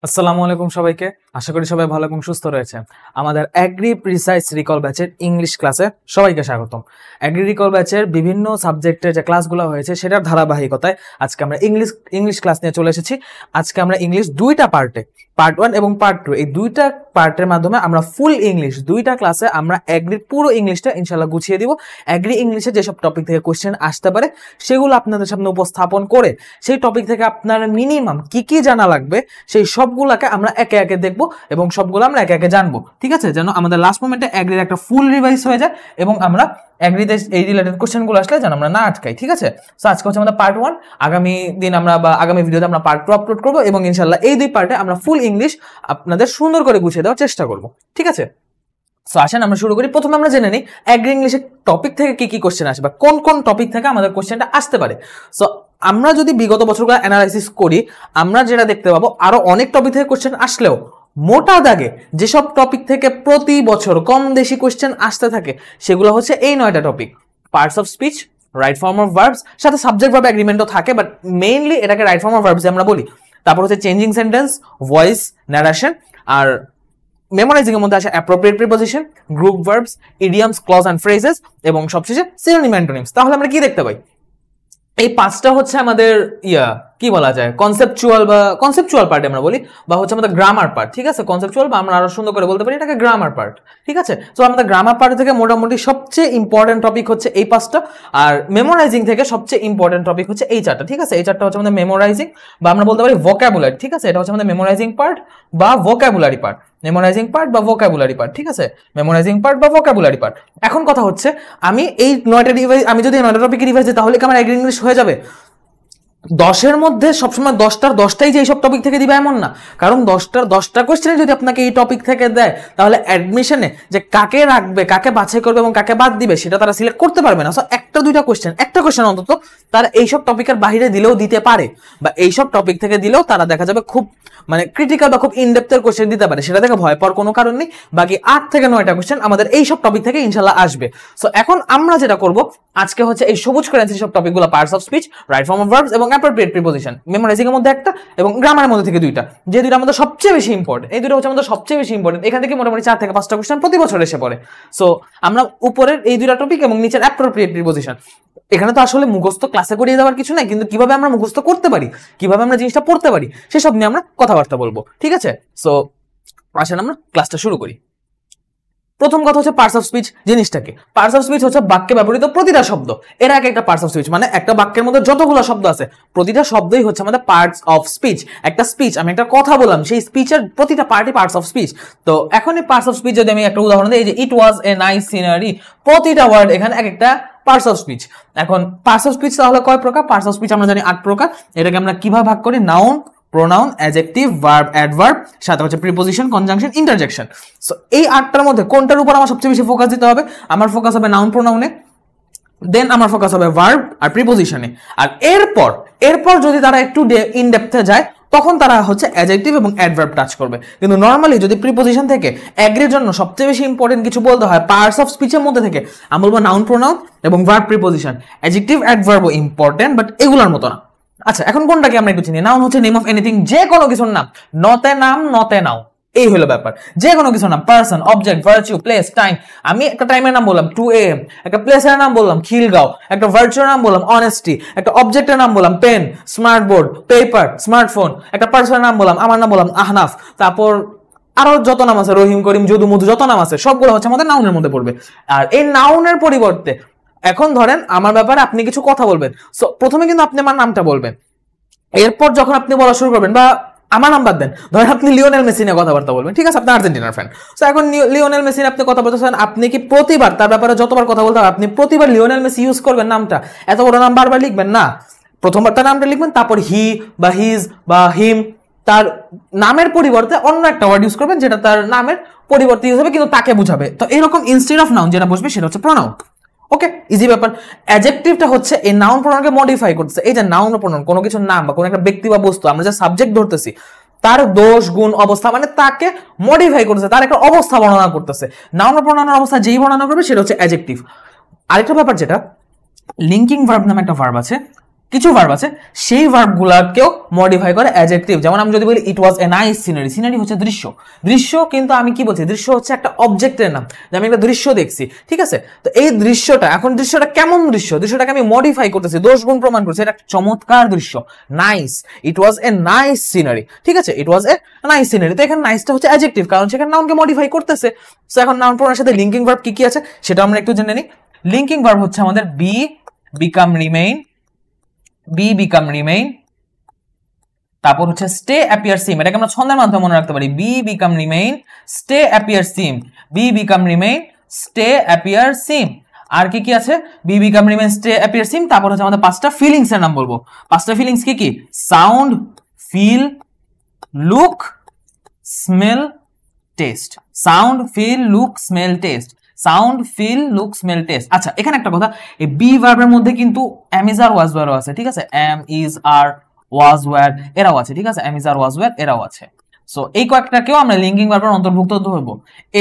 আসসালামু আলাইকুম সবাইকে। আশা করি সবাই ভালো এবং সুস্থ রয়েছে। আমাদের অ্যাগ্রি প্রিসাইজ রিকল ব্যাচের ইংলিশ ক্লাসে সবাইকে স্বাগতম। অ্যাগ্রি রিকল ব্যাচের বিভিন্ন সাবজেক্টের যে ক্লাসগুলো হয়েছে সেটার ধারাবাহিকতায় আজকে আমরা ইংলিশ ক্লাস নিয়ে চলে এসেছি। আজকে আমরা ইংলিশ দুইটা পার্টে, পার্ট 1 এবং পার্ট 2, এই দুইটা পার্টের মাধ্যমে আমরা ফুল ইংলিশ দুইটা ক্লাসে আমরা অ্যাগ্রির পুরো ইংলিশটা ইনশাল্লাহ গুছিয়ে দিব। অ্যাগ্রি ইংলিশে যেসব টপিক থেকে কোশ্চেন আসতে পারে সেগুলো আপনাদের সামনে উপস্থাপন করে সেই টপিক থেকে আপনার মিনিমাম কি কি জানা লাগবে সেই সবগুলোকে আমরা একে একে দেখব এবং সবগুলো আমরা একে একে জানবো। ঠিক আছে, যেন আমাদের লাস্ট মোমেন্টে অ্যাগ্রির একটা ফুল রিভাইজ হয়ে যায় এবং আমরা অ্যাগ্রিতে এই রিলেটেড কোশ্চেনগুলো আসলে যেন আমরা না আটকাই। ঠিক আছে, সো আজকে হচ্ছে আমাদের পার্ট 1। আগামী দিন আমরা বা আগামী ভিডিওতে আমরা পার্ট 2 আপলোড করবো এবং ইনশাল্লাহ এই দুই পার্টে আমরা ফুল ইংলিশ আপনাদের সুন্দর করে গুছিয়ে দেওয়ার চেষ্টা করবো। ঠিক আছে, সো আসেন আমরা শুরু করি। প্রথমে আমরা জেনে নিই অ্যাগ্রি ইংলিশের টপিক থেকে কি কি কোশ্চেন আসে বা কোন কোন টপিক থেকে আমাদের কোশ্চেনটা আসতে পারে। সো আমরা যদি বিগত বছরগুলো অ্যানালাইসিস করি আমরা যেটা দেখতে পাবো আরো অনেক টপিক থেকে কোশ্চেন আসলেও মোটা দাগে যেসব টপিক থেকে প্রতি বছর কম বেশি কোশ্চেন আসতে থাকে সেগুলো হচ্ছে এই 9টা topic: parts of speech, right form of verbs, সাথে সাবজেক্ট ভার্ব এগ্রিমেন্টও থাকে, বাট মেইনলি এটাকে রাইট ফর্ম অফ ভার্বস আমরা বলি। তারপর হচ্ছে চেঞ্জিং সেন্টেন্স, ভয়েস, ন্যারেশন, আর মেমোরাইজিং এর মধ্যে আসে appropriate preposition, group verbs, idioms, clause and phrases এবং সবশেষে সিনোনিম অ্যান্টোনিমস। তাহলে আমরা কি দেখতে পাই? এই 5টা হচ্ছে আমাদের কি বলা যায় কনসেপচুয়াল পার্ট আমরা বলি, বা হচ্ছে আমাদের গ্রামার পার্ট। ঠিক আছে, কনসেপচুয়াল বা আমরা আরো সুন্দর করে বলতে পারি এটাকে গ্রামার পার্ট। ঠিক আছে, তো আমাদের গ্রামার পার্ট থেকে মোটামুটি সবচেয়ে ইম্পর্টেন্ট টপিক হচ্ছে এই 5টা, আর মেমোরাইজিং থেকে সবচেয়ে ইম্পর্টেন্ট টপিক হচ্ছে এই 4টা। ঠিক আছে, এই 4টা হচ্ছে আমাদের মেমোরাইজিং বা আমরা বলতে পারি ভোকাবুলারি। ঠিক আছে, এটা হচ্ছে আমাদের মেমোরাইজিং পার্ট বা ভোকাবুলারি পার্ট, মেমোরাইজিং পার্ট বা ভোকাবুলারি পার্ট। ঠিক আছে, মেমোরাইজিং পার্ট বা ভোকাবুলারি পার্ট। এখন কথা হচ্ছে আমি এই 9টা রিভাইজ, আমি যদি 9টা টপিকে রিভাইজ দিই তাহলে কি আমার অ্যাগ্রি ইংলিশ হয়ে যাবে? 10-এর মধ্যে সবসময় 10টার 10টাই যে এইসব টপিক থেকে দিবে এমন না, কারণ 10টার 10টা কোশ্চেনে যদি আপনাকে এই টপিক থেকে দেয় তাহলে অ্যাডমিশনে যে কাকে রাখবে, কাকে বাছাই করবে এবং কাকে বাদ দিবে সেটা তারা সিলেক্ট করতে পারবে না। সো একটা কোশ্চেন অন্তত তারা এইসব টপিকের বাইরে দিলেও দিতে পারে, বা এইসব টপিক থেকে দিলেও তারা দেখা যাবে খুব ক্রিটিক্যাল বা খুব ইনডেপথের কোশ্চেন দিতে পারে। সেটা থেকে ভয় পাওয়ার কোনো কারণ নেই। বাকি 8 থেকে 9টা কোশ্চেন আমাদের এইসব টপিক থেকে ইনশাল্লাহ আসবে। সো এখন আমরা যেটা করব আজকে হচ্ছে এই সবুজ কারেন্সি সব টপিকগুলো, parts of speech, right form of verbs এবং অ্যাপ্রোপ্রিয়েট প্রিপোজিশন, মেমোরাইজিং এর মধ্যে একটা এবং গ্রামারের মধ্যে থেকে 2টা, যে 2টা আমাদের সবচেয়ে বেশি ইম্পর্টেন্ট। এই 2টা হচ্ছে আমাদের সবচেয়ে বেশি ইম্পর্টেন্ট। এখান থেকে মোটামুটি 4 থেকে 5টা কোশ্চেন প্রতি বছর এসে পড়ে। সো আমরা উপরের এই 2টা টপিক এবং নিচের অ্যাপ্রোপ্রিয়েট প্রিপোজিশন, এখানে তো আসলে মুখস্থ ক্লাসে করিয়ে দেওয়ার কিছু নাই, কিন্তু কিভাবে আমরা মুখস্থ করতে পারি, কিভাবে আমরা জিনিসটা পড়তে পারি সেসব নিয়ে আমরা কথাবার্তা বলবো। ঠিক আছে, সো আসেন আমরা ক্লাসটা শুরু করি। প্রথম কথা হচ্ছে পার্টস অফ স্পিচ জিনিসটাকে। পার্টস অফ স্পিচ হচ্ছে বাক্যে ব্যবহৃত প্রতিটা শব্দ, এর আগে একটা পার্টস অফ স্পিচ, মানে একটা বাক্যের মধ্যে যতগুলো শব্দ আছে প্রতিটা শব্দই হচ্ছে আমাদের পার্টস অফ স্পিচ। একটা স্পিচ, আমি একটা কথা বললাম, সেই স্পিচের প্রতিটা পার্টই পার্টস অফ স্পিচ। তো এখন এই পার্টস অফ স্পিচ যদি আমি একটা উদাহরণ দিই, এই যে ইট ওয়াজ এ নাইস সিনারি, প্রতিটা ওয়ার্ড এখানে এক একটা পার্টস অফ স্পিচ। এখন পার্টস অফ স্পিচ তাহলে কয় প্রকার? পার্টস অফ স্পিচ আমরা জানি 8 প্রকার। এটাকে আমরা কিভাবে ভাগ করি? Noun, pronoun, adjective, verb, adverb, সাথে হচ্ছে প্রিপোজিশন, কনজাংশন, ইন্টারজেকশন। সো এই 8টার মধ্যে কোনটার উপর আমার সবচেয়ে বেশি ফোকাস দিতে হবে? আমার ফোকাস হবে নাউন প্রোনাউনে, দেন আমার ফোকাস হবে ভার্ব আর প্রিপোজিশনে, আর এরপর যদি তারা একটু ইন ডেপথে যায় তখন তারা হচ্ছে অ্যাডজেক্টিভ এবং অ্যাডভার্ব টাচ করবে। কিন্তু নর্মালি যদি প্রিপোজিশন থেকে অ্যাগ্রির জন্য সবচেয়ে বেশি ইম্পর্টেন্ট কিছু বলতে হয় পার্টস অফ স্পিচের মধ্যে থেকে, আমি বলবো নাউন প্রোনাউন এবং ভার্ব প্রিপোজিশন। অ্যাডজেক্টিভ অ্যাডভার্বও ইম্পর্টেন্ট, বাট এগুলোর মতো না। আচ্ছা, এখন কোনটাকে আমরা একটু চিনি? নাউন হচ্ছে নেম অফ এনিথিং, যে কোনো কিছুর নাম, নতে নাম নতে নাও, এই হলো ব্যাপার। যে কোনো কিছুর নাম, person, object, virtue, place, time. আমি একটা টাইমের নাম বললাম 2 AM, একটা প্লেসের নাম বললাম খিলগাঁও, একটা ভার্চুর নাম বললাম অনেস্টি, একটা অবজেক্টের নাম বললাম pen, smart board, paper, smartphone, একটা পার্সনের নাম বললাম, আমার নাম বললাম আহনাফ, তারপর আরো যত নাম আছে, রহিম, করিম, যদু, মধু, যত নাম আছে সবগুলো হচ্ছে আমাদের নাউনের মধ্যে পড়বে। আর এই নাউনের পরিবর্তে এখন ধরেন আমার ব্যাপারে আপনি কিছু কথা বলবেন, সো প্রথমে কিন্তু আপনি আমার নামটা বলবেন, এরপর যখন আপনি বলা শুরু করবেন, বা আমার নাম্বার দেন, ধরেন আপনি লিওনেল মেসি নিয়ে কথাবার্তা বলবেন, ঠিক আছে, আপনি আর্জেন্টিনার ফ্যান। সো এখন লিওনেল মেসি আপনি কথা বলতেছেন, আপনি কি প্রতিবার তার ব্যাপারে যতবার কথা বলতে হবে আপনি প্রতিবার লিওনেল মেসি ইউজ করবেন নামটা? এত বড় নাম বারবার লিখবেন না। প্রথমবার তার নামটা লিখবেন, তারপর হি বা হিজ বা হিম, তার নামের পরিবর্তে অন্য একটা ওয়ার্ড ইউজ করবেন যেটা তার নামের পরিবর্তে ইউজ হবে কিন্তু তাকে বুঝাবে। তো এরকম ইনস্টেড অফ নাউন যেটা বসবে সেটা হচ্ছে প্রোনাউন। ওকে, ইজি ব্যাপার। অ্যাডজেক্টিভটা হচ্ছে এই নাউন প্রোনাউনকে মডিফাই করতেছে। এই যে নাউন প্রোনাউন, কোনো কিছুর নাম বা কোনো একটা ব্যক্তি বা বস্তু, আমরা যে সাবজেক্ট ধরতেছি তার দোষ গুণ অবস্থা, মানে তাকে মডিফাই করতেছে, তার একটা অবস্থা বর্ণনা করতেছে। নাউন প্রোনাউনের অবস্থা যেই বর্ণনা করবে সেটা হচ্ছে অ্যাডজেক্টিভ। আরেকটা ব্যাপার যেটা লিঙ্কিং ভার্ব নামে একটা ভার্ব আছে, কিছু ভার্ব আছে সেই ভার্বগুলোকেও মডিফাই করে অ্যাডজেক্টিভ। যেমন আমি যদি বলি ইট ওয়াজ এ নাইস সিনারি, সিনারি হচ্ছে দৃশ্য, দৃশ্য কিন্তু আমি কি বলছি, দৃশ্য হচ্ছে একটা অবজেক্টের নাম, যে আমি একটা দৃশ্য দেখছি, ঠিক আছে। তো এই দৃশ্যটা, এখন দৃশ্যটা কেমন দৃশ্য, দৃশ্যটাকে আমি মডিফাই করতেছি, দোষ গুণ প্রমাণ করছি, এটা চমৎকার দৃশ্য, nice, it was a nice scenery, ঠিক আছে, ইট ওয়াজ এ নাইস সিনারি। তো এখানে নাইসটা হচ্ছে অ্যাডজেক্টিভ, কারণ সেখানে নাউনকে মডিফাই করতেছে। তো এখন নাউন প্রোনাউনের সাথে লিঙ্কিং ভার্ব কি কি আছে সেটা আমরা একটু জেনে নিই। লিঙ্কিং ভার্ব হচ্ছে আমাদের be, become, remain, be, become, remain, তারপর হচ্ছে স্টে, অ্যাপিয়ার, সিম। এটাকে আমরা ছন্দের মাধ্যমে মনে রাখতে পারি, be, become, remain, stay, appear, seem, be, become, remain, stay, appear, seem. আর কি কি আছে, be, become, remain, stay, appear, seem. তারপর হচ্ছে আমাদের পাঁচটা ফিলিংস এর নাম বলবো। পাঁচটা ফিলিংস কি কি, sound, feel, look, smell, taste. Sound, feel, look, smell, taste. Sound, feel, look, smell, taste. আচ্ছা, এখানে একটা কথা, এই বি ভার্বের মধ্যে কিন্তু এম ইজ আর, ওয়াজ ওয়্যারও আছে, ঠিক আছে, am is are, was were এরাও আছে, ঠিক আছে, am is are, was were এরাও আছে। সো এই কয়েকটাকেও আমরা লিঙ্কিং ভার্বের অন্তর্ভুক্ত ধরবো।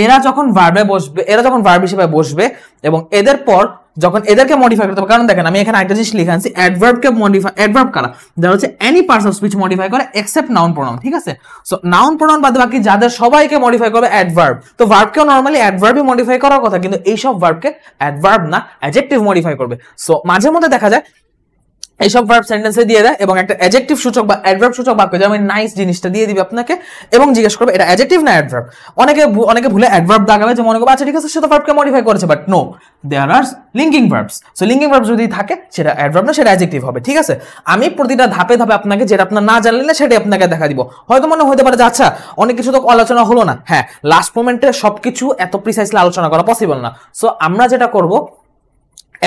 এরা যখন ভার্বে বসবে, এরা যখন ভার্ব হিসেবে বসবে এবং এদের পর যখন এদেরকে মডিফাই করতে হবে, কারণ দেখেন আমি এখানে একটা জিনিস লিখে আনছি, অ্যাডভার্বকে মডিফাই, অ্যাডভার্ব কারা, যারা হচ্ছে any parts of speech modify করে এক্সেপ্ট নাউন প্রোনাউন, ঠিক আছে। সো নাউন প্রোনাউন বাদে বাকি যাদের সবাইকে মডিফাই করবে অ্যাডভার্ব। তো ভার্বকেও নরমালি অ্যাডভার্বই মডিফাই করার কথা, কিন্তু এইসব ভার্বকে অ্যাডভার্ব না অ্যাডজেক্টিভ মডিফাই করবে। সো মাঝে মধ্যে দেখা যায় এইসব ভার্ব সেন্টেন্সে দিয়ে দেয় এবং একটা অ্যাডজেক্টিভ সূচক বা অ্যাডভার্ব সূচক বাক্য, যেমন নাইস জিনিসটা দিয়ে দিবে আপনাকে এবং জিজ্ঞেস করবে এটা অ্যাডজেক্টিভ না অ্যাডভার্ব। অনেকে ভুলে অ্যাডভার্ব দাগাবে, যে মনে করবে আচ্ছা ঠিক আছে সে তো ভার্বকে মডিফাই করেছে, but no, there are linking verbs. So linking verb যদি থাকে সেটা অ্যাডভার্ব না, সেটা অ্যাডজেক্টিভ হবে, ঠিক আছে। আমি প্রতিটা ধাপে ধাপে আপনাকে যেটা আপনার না জানলে সেটাই আপনাকে দেখা দিব। হয়তো মনে হতে পারে যে আচ্ছা অনেক কিছু তো আলোচনা হলো না, হ্যাঁ, লাস্ট মোমেন্টে সবকিছু এত প্রিসাইসলি আলোচনা করা পসিবল না। সো আমরা যেটা করব,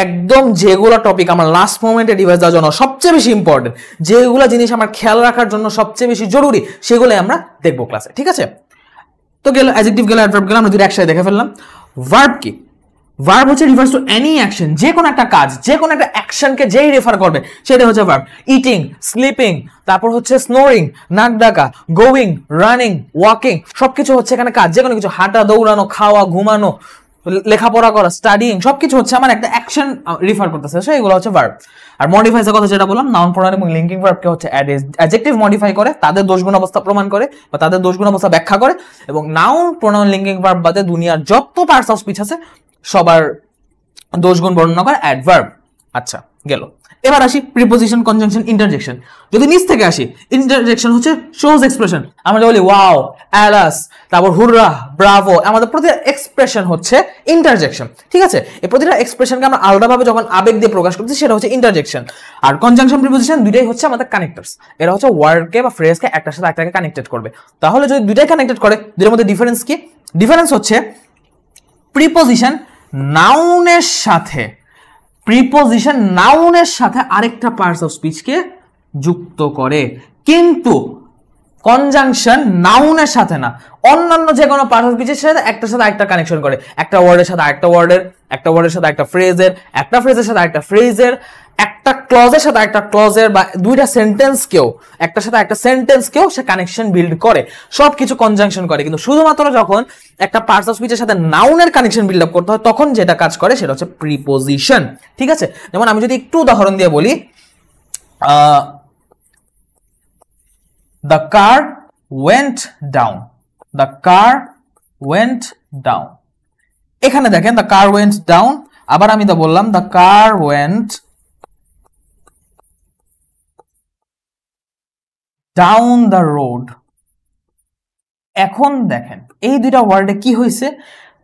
একদম যেগুলো টপিক আমার লাস্ট মোমেন্টে ডিভাইস দেওয়ার জন্য সবচেয়ে বেশি ইম্পর্টেন্ট, যেগুলো জিনিস আমার খেয়াল রাখার জন্য সবচেয়ে বেশি জরুরি, সেগুলোই আমরা দেখবো ক্লাসে, ঠিক আছে। তো গেল অ্যাডজেক্টিভ, গেল অ্যাডভার্ব, গেল, আমরা দুটো একসাথে দেখে ফেললাম। ভার্ব কি, ভার্ব হচ্ছে রিফার্স টু এনি অ্যাকশন, যে কোনো একটা কাজ, যে কোনো একটা অ্যাকশনকে যেই রেফার করবে সেটা হচ্ছে ভার্ব। ইটিং, স্লিপিং, তারপর হচ্ছে স্নোরিং, নাক ডাকা, গোয়িং, রানিং, ওয়াকিং, সবকিছু হচ্ছে এখানে কাজ, যে কোনো কিছু, হাঁটা, দৌড়ানো, খাওয়া, ঘুমানো, লেখাপড়া করা, স্টাডিং, সবকিছু হচ্ছে আমার একটা অ্যাকশন রিফার করতেছে, সেগুলো হচ্ছে ভার্ব। আর মডিফাইজ এর কথা যেটা বললাম, নাউন প্রোনাউন এবং লিঙ্কিং ভার্বকে হচ্ছে অ্যাডজেক্টিভ মডিফাই করে, তাদের দোষগুণ অবস্থা প্রমাণ করে বা তাদের দোষগুণ অবস্থা ব্যাখ্যা করে। এবং নাউন প্রোনাউন লিঙ্কিং ভার্ব বাদে দুনিয়ার যত পার্টস অফ স্পিচ আছে সবার দোষগুণ বর্ণনা করে অ্যাডভার্ব। আচ্ছা গেল, এবার আসি প্রিপোজিশন, কনজাংশন, ইন্টারজেকশন। যদি নিচ থেকে আসি, ইন্টারজেকশন হচ্ছে শোজ এক্সপ্রেশন। আমরা বলি ওয়াও, অ্যালাস, তারপর হুররা, ব্রাভো, আমাদের প্রতিটা এক্সপ্রেশন হচ্ছে ইন্টারজেকশন, ঠিক আছে। এই প্রতিটা এক্সপ্রেশনকে আমরা আলাদাভাবে যখন আবেগ দিয়ে প্রকাশ করছি সেটা হচ্ছে ইন্টারজেকশন। আর কনজাংশন, প্রিপোজিশন দুইটাই হচ্ছে আমাদের কানেক্টরস। এরা হচ্ছে ওয়ার্ডকে বা ফ্রেজকে একটার সাথে একটাকে কানেক্টেড করবে। তাহলে যদি দুইটাই কানেক্টেড করে, দুইটার মধ্যে ডিফারেন্স কি? ডিফারেন্স হচ্ছে প্রিপোজিশন নাউনের সাথে, প্রিপোজিশন নাউনের সাথে আরেকটা পার্টস অফ স্পিচকে যুক্ত করে, কিন্তু কনজাংশন নাউনের সাথে না, অন্যান্য যে কোনো পার্টস অফ স্পিচের সাথে একটার সাথে আরেকটা কানেকশন করে। একটা ওয়ার্ডের সাথে আরেকটা ওয়ার্ডের, একটা ওয়ার্ডের সাথে একটা ফ্রেজের, একটা ফ্রেজের সাথে আরেকটা ফ্রেজের, একটা ক্লজের সাথে একটা ক্লজের, বা দুইটা সেন্টেন্সকেও, একটার সাথে একটা সেন্টেন্সকেও সে কানেকশন বিল্ড করে, সবকিছু কনজাংশন করে। কিন্তু শুধুমাত্র যখন একটা পার্টস অফ স্পিচের সাথে নাউনের কানেকশন বিল্ড আপ করতে হয় তখন যেটা কাজ করে সেটা হচ্ছে প্রিপোজিশন, ঠিক আছে। যেমন আমি যদি একটু উদাহরণ দিয়ে বলি, the car went down, the car went down। এখানে দেখেন the car went down, আবার আমি তো বললাম the car went down the road। এখন দেখেন এই দুইটা ওয়ার্ডে কি হয়েছে,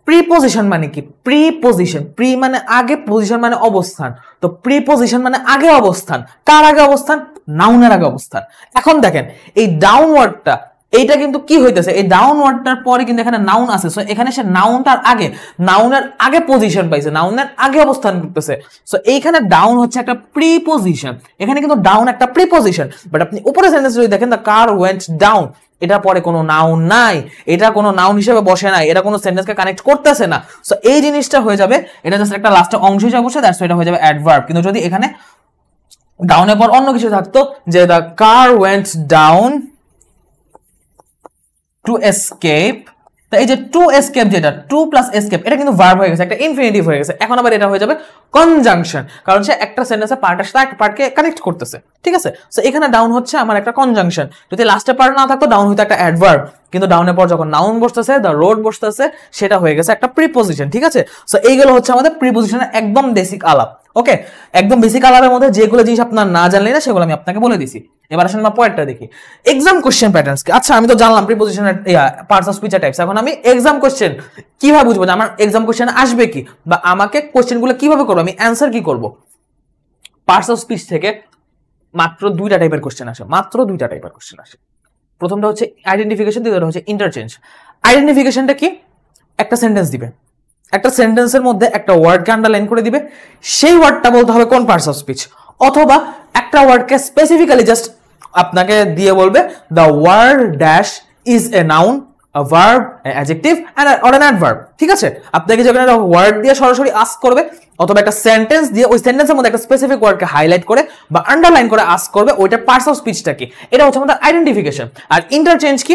প্রিপোজিশন মানে কি, প্রিপোজিশন, প্রি মানে আগে, পজিশন মানে অবস্থান। তো প্রিপোজিশন মানে আগে অবস্থান, কার আগে অবস্থান? নাউনের আগে অবস্থান। এখন দেখেন এই ডাউন ওয়ার্ডটা, এইটা কিন্তু কি হইতেছে, এই ডাউন ওয়ার্ডটার পরে কিন্তু এখানে নাউন আছে, সো এখানে সে নাউনটার আগে, নাউনের আগে পজিশন পাইছে, নাউনের আগে অবস্থান করতেছে। সো এইখানে ডাউন হচ্ছে একটা প্রিপোজিশন, এখানে কিন্তু ডাউন একটা প্রিপোজিশন। বাট আপনি উপরে সেন্টেন্স যদি দেখেন, দ্য কার ওয়েন্ট ডাউন, এটা পরে কোনো নাউন নাই, এটা কোনো নাউন হিসেবে বসে নাই, এটা কোনো সেন্টেন্সকে কানেক্ট করতেছে না। সো এই জিনিসটা হয়ে যাবে, এটা জাস্ট একটা লাস্টে অংশ হিসেবে বসে, দ্যাটস এটা হয়ে যাবে অ্যাডভার্ব। কিন্তু যদি এখানে ডাউনের পর অন্য কিছু থাকতো, যে the car went down to escape তো এই যে টু এসকেপ, যেটা টু প্লাস এসকেপ, এটা কিন্তু ভার্ব হয়ে গেছে, একটা ইনফিনিটিভ হয়ে গেছে। এখন আবার এটা হয়ে যাবে কনজাংশন, কারণ সে একটা সেন্টেন্সে পার্টের সাথে একটা পার্টকে কানেক্ট করতেছে, ঠিক আছে। সো এখানে ডাউন হচ্ছে আমার একটা কনজাংশন। যদি লাস্টে পার্ট না থাকতো ডাউন হইতো একটা অ্যাডভার্ব, কিন্তু ডাউনের পর যখন নাউন বসতেছে, দ্য রোড বসতেছে, সেটা হয়ে গেছে একটা প্রিপোজিশন, ঠিক আছে। সো এইগুলো হচ্ছে আমাদের প্রিপোজিশনের একদম বেসিক আলাপ। ওকে, একদম বেসিক আলাপের মধ্যে যেগুলো জিনিস আপনার না জানলেন না সেগুলো আমি আপনাকে বলে দিছি। এবার আসলে আমরা পয়েন্টটা দেখি, এক্সাম কোশ্চেন প্যাটার্নস। আচ্ছা, আমি তো জানলাম প্রিপোজিশনের পার্টস অফ স্পিচ টাইপস। এখন আমি এক্সাম কোশ্চেন কিভাবে বুঝবো যে আমার এক্সাম কোশ্চেন আসবে কি, বা আমাকে কোশ্চেনগুলো কিভাবে করবো, আমি অ্যান্সার কি করব। পার্টস অফ স্পিচ থেকে মাত্র দুইটা টাইপের কোশ্চেন আসে, মাত্র দুইটা টাইপের কোশ্চেন আসে। প্রথমটা হচ্ছে আইডেন্টিফিকেশন, দ্বিতীয়টা হচ্ছে ইন্টারচেঞ্জ। আইডেন্টিফিকেশনটা কি? একটা সেন্টেন্স দিবে, একটা সেন্টেন্সের মধ্যে একটা ওয়ার্ডকে আন্ডারলাইন করে দিবে, সেই ওয়ার্ডটা বলতে হবে কোন পার্টস অফ স্পিচ, অথবা একটা ওয়ার্ডকে স্পেসিফিক্যালি জাস্ট আপনাকে দিয়ে বলবে the word dash is a noun, a verb, an adjective or an adverb, ঠিক আছে। আপনাকে যখন একটা ওয়ার্ড দিয়ে সরাসরি আস্ক করবে, অথবা একটা সেন্টেন্স দিয়ে ওই সেন্টেন্সের মধ্যে একটা স্পেসিফিক ওয়ার্ডকে হাইলাইট করে বা আন্ডারলাইন করে আস্ক করবে, ওইটা পার্টস অফ স্পিচটা কি, এটা হচ্ছে আমাদের আইডেন্টিফিকেশন। আর ইন্টারচেঞ্জ কি?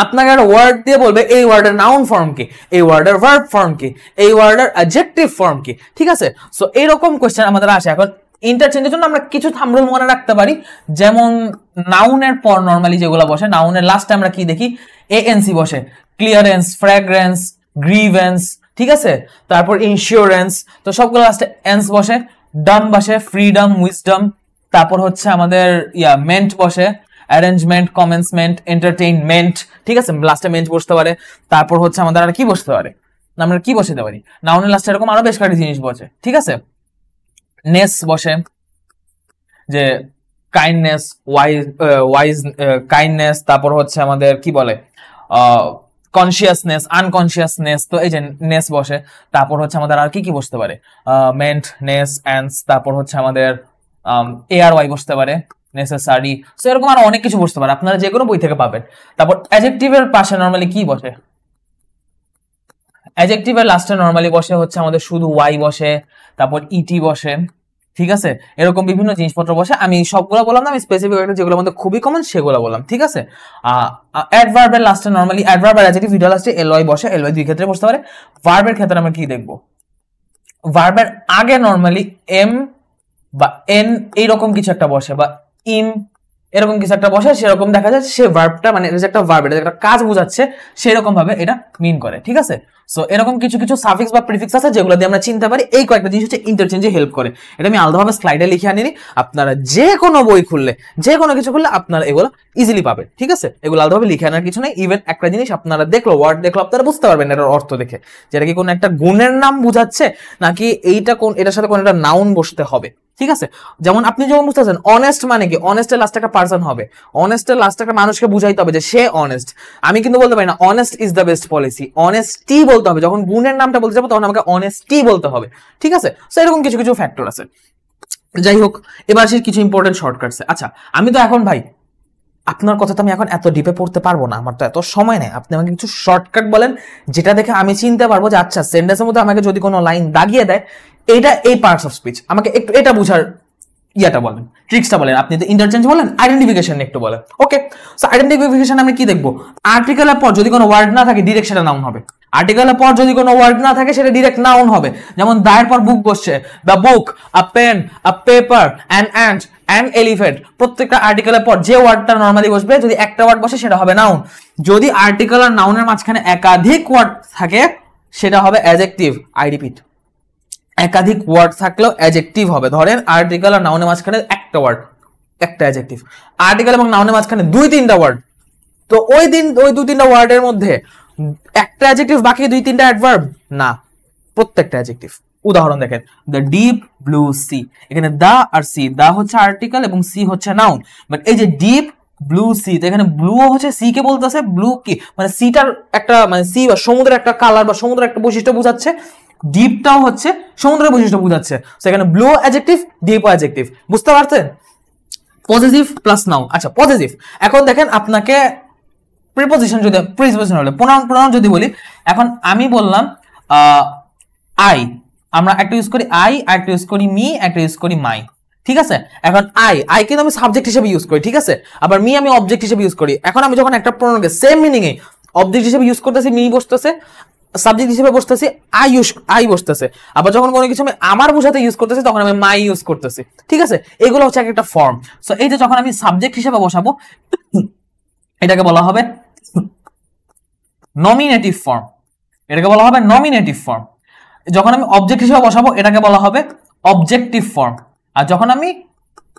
আপনাকে একটা ওয়ার্ড দিয়ে বলবে এই ওয়ার্ডের নাউন ফর্ম কি, এই ওয়ার্ডের ভার্ব ফর্ম কি, এই ওয়ার্ডের অ্যাডজেক্টিভ ফর্ম কি, ঠিক আছে। সো এইরকম কোশ্চেন আমাদের আসে। এখন ইন্টারচেঞ্জের জন্য আমরা কিছু থাম্বরুল মনে রাখতে পারি, যেমন নাউনের পর নরমালি যেগুলো বসে, নাউনের লাস্টে আমরা কি দেখি, এএনসি বসে, ক্লিয়ারেন্স, ফ্র্যাগ্রেন্স, গ্রিভেন্স, ঠিক আছে। তারপর ইন্স্যুরেন্স, তো সবগুলো লাস্টে এন্স বসে, ডাম বসে, ফ্রিডম, উইজডম, তারপর হচ্ছে আমাদের মেন্ট বসে, অ্যারেঞ্জমেন্ট, কমেন্সমেন্ট, এন্টারটেইনমেন্ট, ঠিক আছে, লাস্টে মেন্ট বসতে পারে। তারপর হচ্ছে আমাদের আর কি বসতে পারে, আমরা কি বসাতে পারি, নাউনের লাস্টে এরকম আরো বেশ কয়েকটি জিনিস বসে, ঠিক আছে। নেস বসে, যে কাইন্ডনেস, ওয়াইজ কাইন্ডনেস, তারপর হচ্ছে আমাদের কি বলে কনসিয়াসনেস, আনকনসিয়াসনেস, তো এই যে নেস বসে। তারপর হচ্ছে আমাদের আর কি কি বসতে পারে, মেন্ট, নেস, অ্যান্স, তারপর হচ্ছে আমাদের এআর ওয়াই বসতে পারে, নেসেসারি, সো এরকম আরো অনেক কিছু বসতে পারে, আপনারা যে কোনো বই থেকে পাবেন। তারপর অ্যাডজেক্টিভের পাশে নরমালি কি বসে, অ্যাডজেক্টিভের লাস্টে নরমালি বসে হচ্ছে আমাদের শুধু ওয়াই বসে, তারপর ইটি বসে, ঠিক আছে। এরকম বিভিন্ন জিনিসপত্র বসে। আমি সবগুলো বললাম না, আমি স্পেসিফিক একটা যেগুলো আমাদের খুবই কমন সেগুলো বললাম, ঠিক আছে। অ্যাডভার্বের লাস্টে নরমালি অ্যাডভার্ব আর অ্যাডজেক্টিভ দুটো লাস্টে এলওয়াই বসে, এলওয়াই দুই ক্ষেত্রে বসতে পারে। ভার্বের ক্ষেত্রে আমরা কি দেখবো, ভার্বের আগে নরমালি এম বা এন এইরকম কিছু একটা বসে, বা ইম এরকম কিছু একটা বসে, সেরকম দেখা যায় সে ভার্বটা মানে এটা যে একটা ভার্ব, এটা একটা কাজ বোঝাচ্ছে, সেরকম ভাবে এটা মিন করে, ঠিক আছে। সো এরকম কিছু কিছু সাফিক্স বা প্রিফিক্স আছে যেগুলো দিয়ে আমরা চিনতে পারি। এই কয়েকটা জিনিস হচ্ছে ইন্টারচেঞ্জে হেল্প করে। এটা আমি আলাদাভাবে স্লাইডে লিখে আনিনি, আপনারা যে কোনো বই খুললে, যে কোনো কিছু খুললে আপনারা এগুলো ইজিলি পাবেন, ঠিক আছে। এগুলো আলাদাভাবে লিখে আনার কিছু নেই। ইভেন একটা জিনিস আপনারা দেখলো, ওয়ার্ড দেখলো, আপনারা বুঝতে পারবেন এটার অর্থ দেখে, যেটা কি কোনো একটা গুণের নাম বুঝাচ্ছে নাকি এইটা কোন এটার সাথে কোন একটা নাউন বসতে হবে, ঠিক আছে। যেমন আপনি যখন বুঝতেছেন অনেস্ট মানে কি, অনেস্টের লাস্টে একটা পার্সন হবে, অনেস্টের লাস্টে একটা মানুষকে বুঝাইতে হবে যে সে অনেস্ট। আমি কিন্তু বলতে পারি না honest is the best policy, honesty বলতে হবে। যখন গুণের নামটা বলতে যাবো তখন আমাকে অনেস্টি বলতে হবে, ঠিক আছে। সো এরকম কিছু কিছু ফ্যাক্টর আছে। যাই হোক, এবার আসি কিছু ইম্পর্টেন্ট শর্টকাটসে। আচ্ছা, আমি তো এখন ভাই আপনার কথা তো আমি এখন এত ডিপে পড়তে পারবো না, আমার তো এত সময় নেই। আপনি আমাকে কিছু শর্টকাট বলেন যেটা দেখে আমি চিনতে পারবো যে আচ্ছা সেন্টেন্সের মধ্যে আমাকে যদি কোনো লাইন দাগিয়ে দেয় এইটা এই পার্টস অফ স্পিচ, আমাকে একটু এটা বুঝার ইয়াটা বলেন, ট্রিক্সটা বলেন। আপনি তো ইন্টারচেঞ্জ বলেন, আইডেন্টিফিকেশন একটু বলেন। ওকে, সো আইডেন্টিফিকেশন আমি কি দেখবো, আর্টিকেলের পর যদি কোনো ওয়ার্ড না থাকে ডিরেক্ট সেটা নাউন হবে। আর্টিকেলের পর যদি কোনো ওয়ার্ড না থাকে সেটা ডিরেক্ট নাউন হবে। যেমন দায়ের পর বুক বসছে, the book, a pen, a paper, an ant, an elephant. প্রত্যেকটা আর্টিকেলের পর যে ওয়ার্ডটা নরমালি বসবে, যদি একটা ওয়ার্ড বসে সেটা হবে নাউন। যদি আর্টিকেল আর নাউনের মাঝখানে একাধিক ওয়ার্ড থাকে সেটা হবে অ্যাডজেক্টিভ। আই রিপিট, একাধিক ওয়ার্ড থাকলেও অ্যাডজেক্টিভ হবে। ধরেন আর্টিকেল আর নাউনের মাঝখানে একটা ওয়ার্ড, একটা অ্যাডজেক্টিভ। আর্টিকেল এবং নাউনের মাঝখানে দুই তিনটা ওয়ার্ড, তো ওই দুই তিনটা ওয়ার্ডের মধ্যে একটা অ্যাডজেক্টিভ, বাকি দুই তিনটা অ্যাডভার্ব না, প্রত্যেকটা অ্যাডজেক্টিভ। উদাহরণ দেখেন, দ্য ডিপ ব্লু সি, এখানে দা আর সি, দা হচ্ছে আর্টিকেল এবং সি হচ্ছে নাউন। বাট এই যে ডিপ ব্লু সি, তো এখানে ব্লু হচ্ছে সি কে বলতেছে, ব্লু কি মানে সিটার একটা মানে সি বা সমুদ্রের একটা কালার বা সমুদ্রের একটা বৈশিষ্ট্য বোঝাচ্ছে, ডিপটাও হচ্ছে সমুদ্রের বৈশিষ্ট্য বোঝাচ্ছে। সেখানে ব্লু অ্যাডজেক্টিভ, ডিপ অ্যাডজেক্টিভ, বুঝতে পারছেন? Positive plus noun. আচ্ছা, পজিটিভ। এখন দেখেন আপনাকে প্রিপোজিশন যদি প্রিপোজিশন হলে প্রোনাউন যদি বলি, এখন আমি বললাম আই, আমরা একটা ইউজ করি আই, একটা ইউজ করি মি, একটা ইউজ করি মাই, ঠিক আছে। এখন আই কিন্তু আমি সাবজেক্ট হিসেবে ইউজ করি, ঠিক আছে। আবার মি আমি অবজেক্ট হিসেবে ইউজ করি। এখন আমি যখন একটা প্রোনাউনকে সেম মিনিং এ অবজেক্ট হিসেবে ইউজ করতেছি মি বসতেছে, সাবজেক্ট হিসেবে বসতেছি আই বসতেছে। আবার যখন কোনো কিছু আমি আমার বোঝাতে ইউজ করতেছি তখন আমি মাই ইউজ করতেছি, ঠিক আছে? এগুলো হচ্ছে একটা ফর্ম। সো এই যে যখন আমি সাবজেক্ট হিসেবে বসাবো এটাকে বলা হবে নমিনেটিভ ফর্ম, এটাকে বলা হবে নমিনেটিভ ফর্ম। যখন আমি অবজেক্ট হিসেবে বসাবো এটাকে বলা হবে অবজেক্টিভ ফর্ম। আর যখন আমি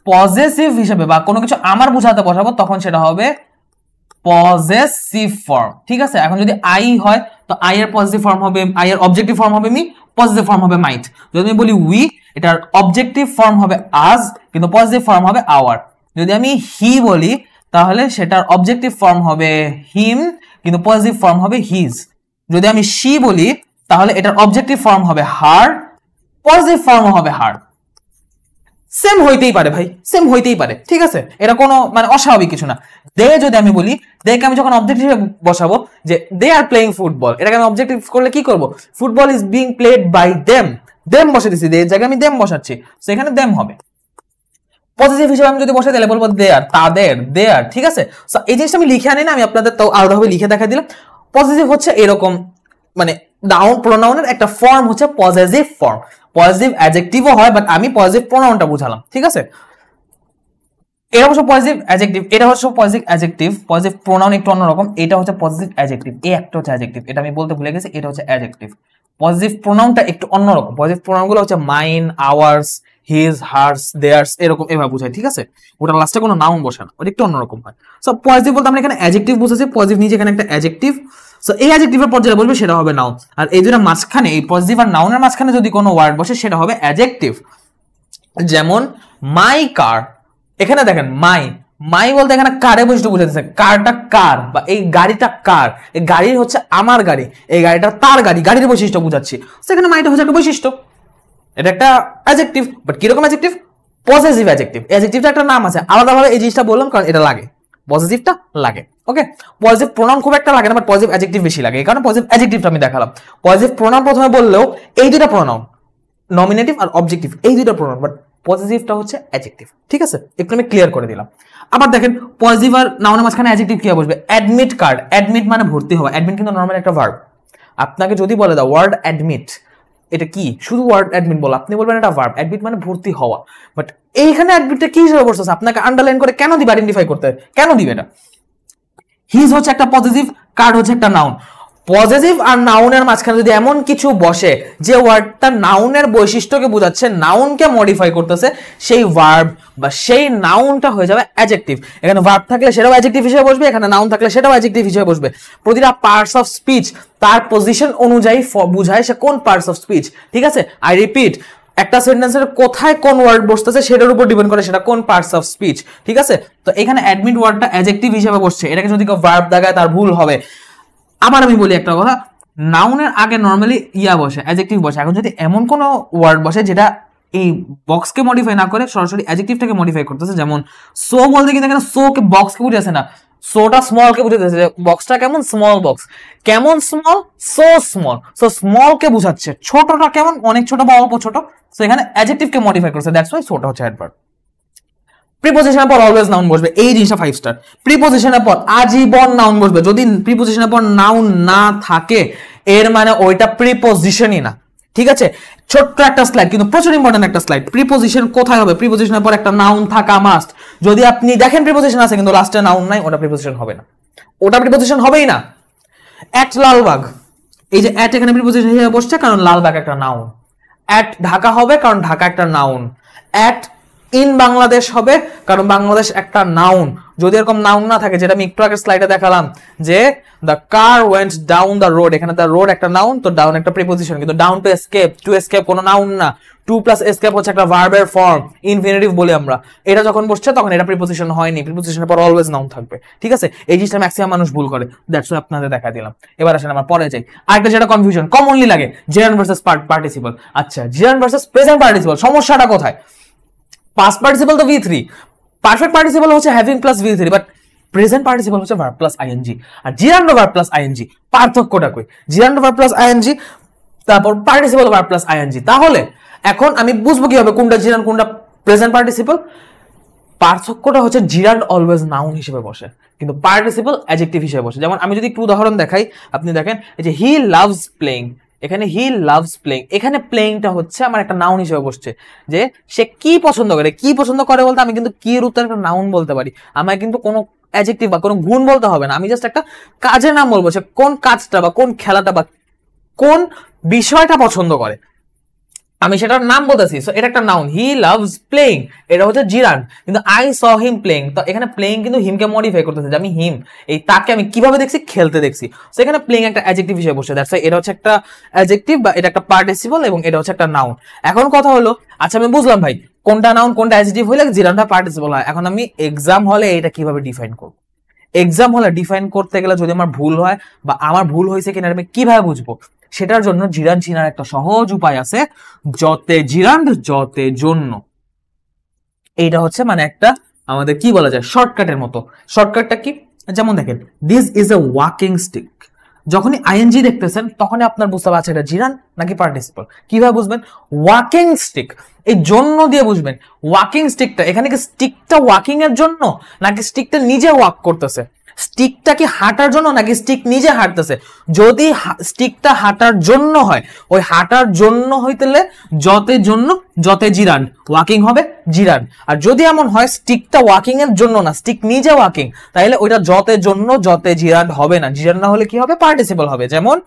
পজেসিভ হিসেবে বা কোনো কিছু আমার বোঝাতে বসাবো তখন সেটা হবে পজেসিভ ফর্ম, ঠিক আছে? এখন যদি আই হয় তো আই এর পজিটিভ ফর্ম হবে, আই এর অবজেক্টিভ ফর্ম হবে মি, পজিটিভ ফর্ম হবে মাইট। যদি আমি বলি উই, এটার অবজেক্টিভ ফর্ম হবে আজ, কিন্তু পজিটিভ ফর্ম হবে আওয়ার। যদি আমি হি বলি তাহলে সেটার অবজেক্টিভ ফর্ম হবে হিম, কিন্তু পজিটিভ ফর্ম হবে হিজ। যদি আমি শি বলি তাহলে এটার অবজেক্টিভ ফর্ম হবে হার, পজিটিভ ফর্ম হবে হার। সেম হইতেই পারে ভাই, সেম হইতেই পারে, ঠিক আছে? এটা কোনো মানে অস্বাভাবিক কিছু না। দে যদি আমি বলি, দেকে আমি যখন অবজেক্ট হিসেবে বসাবো যে দে আর প্লেইং ফুটবল, এটাকে আমি অবজেক্টিভ করলে কি করব? Football is being played by them, them বসে দিছি, দে জায়গায় আমি দেম বসাচ্ছি, সেখানে দেম হবে। পজিটিভ হিসেবে আমি যদি বসাই তাহলে বলবো দে আর, তাদের, দে আর, ঠিক আছে? সো এই জিনিসটা আমি লিখে আনি না, আমি আপনাদের তো আলাদাভাবে লিখে দেখা দিলাম। পজিটিভ হচ্ছে এরকম, মানে নাউন প্রোনাউনের একটা ফর্ম হচ্ছে পজেসিভ ফর্ম। পজিটিভ অ্যাডজেক্টিভও হয়, বাট আমি পজিটিভ প্রোনাউনটা বুঝালাম, ঠিক আছে? এটা হচ্ছে পজিটিভ অ্যাডজেক্টিভ, এটা হচ্ছে পজিটিভ অ্যাডজেক্টিভ, পজিটিভ প্রোনাউন একটু অন্যরকম। এটা হচ্ছে পজিটিভ অ্যাডজেক্টিভ, এই একটা হচ্ছে অ্যাডজেক্টিভ, এটা আমি বলতে ভুলে গেছি, এটা হচ্ছে অ্যাডজেক্টিভ। পজিটিভ প্রোনাউনটা একটু অন্যরকম, পজিটিভ প্রোনাউনগুলো হচ্ছে mine, ours, his, hers, theirs, এরকম এভাবে বোঝায়, ঠিক আছে? ওটা লাস্টে কোনো নাউন বসে না, ওটা একটু অন্যরকম হয়। সো পজিটিভ বলতে আমরা এখানে অ্যাডজেক্টিভ বুঝেছি, পজিটিভ নিচে এখানে একটা অ্যাডজেক্টিভ। সো এই অ্যাডজেক্টিভের পর যেটা বলবে সেটা হবে নাউন, আর এই দুটো মাঝখানে, এই পজিটিভ আর নাউনের মাঝখানে যদি কোনো ওয়ার্ড বসে সেটা হবে অ্যাডজেক্টিভ। যেমন মাই কার, এখানে দেখেন মাই, মাই বলতে এখানে কারে বৈশিষ্ট্য বুঝাতেছে, কারটা কার বা এই গাড়িটা কার, এই গাড়ি হচ্ছে আমার গাড়ি, এই গাড়িটা তার গাড়ি, গাড়ির বৈশিষ্ট্য বুঝাচ্ছি। সেখানে মাইটা হচ্ছে একটা বৈশিষ্ট্য, এটা একটা অ্যাডজেক্টিভ। বাট কিরকম অ্যাডজেক্টিভ? Possessive adjective. অ্যাডজেক্টিভটা একটা নাম আছে, আলাদাভাবে এই জিনিসটা বললাম কারণ এটা লাগে, পজিটিভটা লাগে, ওকে? পজিটিভ প্রোনাউন খুব একটা লাগে না, বাট পজিটিভ অ্যাডজেক্টিভ বেশি লাগে, এই কারণে পজিটিভ অ্যাডজেক্টিভটা আমি দেখালাম। পজিটিভ প্রোনাউন প্রথমে বললেও এই দুটো প্রোনাউন, নমিনেটিভ আর অবজেক্টিভ, এই দুটো প্রোনাউন, বাট পজিটিভটা হচ্ছে অ্যাডজেক্টিভ, ঠিক আছে? একটু আমি ক্লিয়ার করে দিলাম। আবার দেখেন পজিটিভ আর নাউনের মাঝখানে অ্যাডজেক্টিভ কি বসবে? অ্যাডমিট কার্ড, অ্যাডমিট মানে ভর্তি হওয়া, অ্যাডমিট কিন্তু নরমাল একটা ভার্ব। আপনাকে যদি বলে দাও ওয়ার্ড অ্যাডমিট, এটা কি? শুধু ওয়ার্ড অ্যাডমিট বলো, আপনি বলবেন এটা ভার্ব। অ্যাডমিট মানে ভর্তি হওয়া, বাট এইখানে অ্যাডমিটটা কি হিসেবে বসতেছে? আপনাকে আন্ডারলাইন করে কেন দিবে, আইডেন্টিফাই করতে কেন দিবে এটা? হিজ হচ্ছে একটা পজিটিভ, কার্ড হচ্ছে একটা নাউন। পজিটিভ আর নাউনের মাঝখানে যদি এমন কিছু বসে যে ওয়ার্ডটা নাউনের বৈশিষ্ট্যকে বোঝাচ্ছে, নাউনকে মডিফাই করতেছে, সেই ভার্ব বা সেই নাউনটা হয়ে যাবে অ্যাডজেক্টিভ। এখানে ভার্ব থাকলে সেটাও অ্যাডজেক্টিভ হিসেবে বসবে, এখানে নাউন থাকলে সেটাও অ্যাডজেক্টিভ হিসেবে বসবে। প্রতিটা পার্টস অফ স্পিচ তার পজিশন অনুযায়ী বুঝায় সে কোন পার্টস অফ স্পিচ, ঠিক আছে? আই রিপিট, একটা সেন্টেন্সের কোথায় কোন ওয়ার্ড বসতেছে সেটার উপর ডিপেন্ড করে সেটা কোন পার্টস অফ স্পিচ, ঠিক আছে? তো এখানে অ্যাডমিট ওয়ার্ডটা অ্যাডজেক্টিভ হিসেবে বসছে, এটাকে যদি কেউ ভার্ব দেখায় তার ভুল হবে। আবার আমি বলি একটা কথা, নাউনের আগে নর্মালি ইয়া বসে, অ্যাডজেক্টিভ বসে। এখন যদি এমন কোনো ওয়ার্ড বসে যেটা এই বক্সকে মডিফাই না করে সরাসরি অ্যাডজেক্টিভটাকে মডিফাই করতেছে, যেমন সো বলতে কিন্তু এখানে সোকে বক্সকে বুঝাচ্ছে না, সোটা স্মলকে বুঝাচ্ছে, বক্সটা কেমন স্মল বক্স, কেমন স্মল, সো স্মল, সো স্মলকে বুঝাচ্ছে, ছোটটা কেমন অনেক ছোট বা অল্প ছোট, সো এখানে অ্যাডজেক্টিভকে মডিফাই করছে, দ্যাটস ওয়াই সোটা হচ্ছে অ্যাডভার্ব। প্রিপোজিশনের পর অলওয়েজ নাউন বসবে, এই জিনিসটা 5 স্টার। প্রিপোজিশনের পর আজীবন নাউন বসবে, যদি প্রিপোজিশনের পর নাউন না থাকে এর মানে ওইটা প্রিপোজিশনই না, ঠিক আছে? ছোট্ট একটা স্লাইড কিন্তু প্রচুর ইম্পর্টেন্ট একটা স্লাইড। প্রিপোজিশন কোথায় হবে? প্রিপোজিশনের পর একটা নাউন থাকা মাস্ট। যদি আপনি দেখেন প্রিপোজিশন আছে কিন্তু লাস্টে নাউন নাই, ওটা প্রিপোজিশন হবে না, ওটা প্রিপোজিশন হবেই না। অ্যাট লালবাগ, এই যে অ্যাট এখানে প্রিপোজিশন হিসেবে বসছে কারণ লালবাগ একটা নাউন। অ্যাট ঢাকা হবে কারণ ঢাকা একটা নাউন। অ্যাট ইন বাংলাদেশ হবে কারণ বাংলাদেশ একটা নাউন। যদি এরকম নাউন না থাকে, যেটা আমি একটু আগে স্লাইডে দেখালাম যে the car went down the road, এখানে দ্য রোড একটা নাউন, তো ডাউন একটা প্রিপোজিশন, কিন্তু down to escape, to escape কোনো নাউন না, টু প্লাস এসকেপ হচ্ছে একটা ভার্বের ফর্ম, ইনফিনিটিভ বলি আমরা। এটা যখন বসছে তখন এটা প্রিপোজিশন হয়নি, প্রিপোজিশনের পর অলওয়েজ নাউন থাকবে, ঠিক আছে? এই জিনিসটা ম্যাক্সিমাম মানুষ ভুল করে, দ্যাটস ওয়াই আপনাদের দেখা দিলাম। এবার আসেন আমার পরে যাই, আরেকটা যেটা কনফিউশন কমনলি লাগে, জেরান্ড ভার্সেস পার্টিসিপল। আচ্ছা, জেরান্ড ভার্সেস প্রেজেন্ট পার্টিসিপল, সমস্যাটা কোথায়? পাস্ট পার্টিসিপল তো V3, পারফেক্ট পার্টিসিপল হচ্ছে having plus V3, but present participle হচ্ছে ভার্ব প্লাস আইএনজি, আর জিরান্ড ভার্ব প্লাস আইএনজি। পার্থক্যটা কই? জিরান্ড ভার্ব প্লাস আইএনজি, তারপর পার্টিসিপল ভার্ব প্লাস আইএনজি। তাহলে এখন আমি বুঝবো কিভাবে কোনটা জিরান্ড কোনটা প্রেজেন্ট পার্টিসিপল? পার্থক্যটা হচ্ছে জিরান্ড অলওয়েজ নাউন হিসেবে বসে, কিন্তু পার্টিসিপল অ্যাডজেক্টিভ হিসেবে বসে। যেমন আমি যদি একটু উদাহরণ দেখাই, আপনি দেখেন এই যে হি লাভস প্লেইং, এখানে হি লাভস প্লেইং, এখানে প্লেইংটা হচ্ছে আমার একটা নাউন হিসেবে বসছে, যে সে কি পছন্দ করে। কি পছন্দ করে বলতে আমি কিন্তু কি এর উত্তর একটা নাউন বলতে পারি, আমার কিন্তু কোনো অ্যাডজেক্টিভ বা কোনো গুণ বলতে হবে না, আমি জাস্ট একটা কাজের নাম বলবো, সে কোন কাজটা বা কোন খেলাটা বা কোন বিষয়টা পছন্দ করে, আমি সেটার নাম বলতেছি। সো এটা একটা নাউন, হি লাভস প্লেইং, এটা হচ্ছে জিরান্ড। কিন্তু আই স হিম প্লেইং, তো এখানে প্লেইং কিন্তু হিমকে মডিফাই করতেছে, যে আমি হিম এই তাকে আমি কিভাবে দেখছি, খেলতে দেখছি। সো এখানে প্লেইং একটা অ্যাডজেক্টিভ হিসেবে বসে, দ্যাটস এটা হচ্ছে একটা অ্যাডজেক্টিভ বা এটা একটা পার্টিসিপল এবং এটা হচ্ছে একটা নাউন। এখন কথা হলো, আচ্ছা আমি বুঝলাম ভাই কোনটা নাউন কোনটা অ্যাডজেক্টিভ হইলে জিরান্ডটা পার্টিসিপল হয়। এখন আমি এক্সাম হলে এটা কিভাবে ডিফাইন করব? এক্সাম হলে ডিফাইন করতে গেলে যদি আমার ভুল হয় বা আমার ভুল হয়েছে কিনা আমি কিভাবে বুঝবো, সেটার জন্য জিরান চিনার একটা সহজ উপায় আছে, যতে জিরান্ড যতে জন্য। এইটা হচ্ছে মানে একটা আমাদের কি বলা যায় শর্টকাটের মতো। শর্টকাটটা কি? যেমন দেখেন, this is a walking stick, যখনই আইএনজি দেখতেছেন তখনই আপনার বুঝতে হবে আচ্ছা এটা জিরান নাকি পার্টিসিপল। কিভাবে বুঝবেন? ওয়াকিং স্টিক, এই জন্য দিয়ে বুঝবেন। ওয়াকিং স্টিকটা, এখানে কি স্টিকটা ওয়াকিং এর জন্য নাকি স্টিকটা নিজে ওয়াক করতেছে? স্টিকটা কি হাঁটার জন্য নাকি স্টিক নিজে হাঁটতেছে? যদি স্টিকটা হাঁটার জন্য হয়, ওই হাঁটার জন্য হইতেলে যতে জন্য যতে জিরান, ওয়াকিং হবে জিরান। আর যদি এমন হয় স্টিকটা ওয়াকিং এর জন্য না, স্টিক নিজে ওয়াকিং, তাহলে ওইটা যতে জন্য যতে জিরান হবে না। জিরান না হলে কি হবে? পার্টিসিপল হবে। যেমন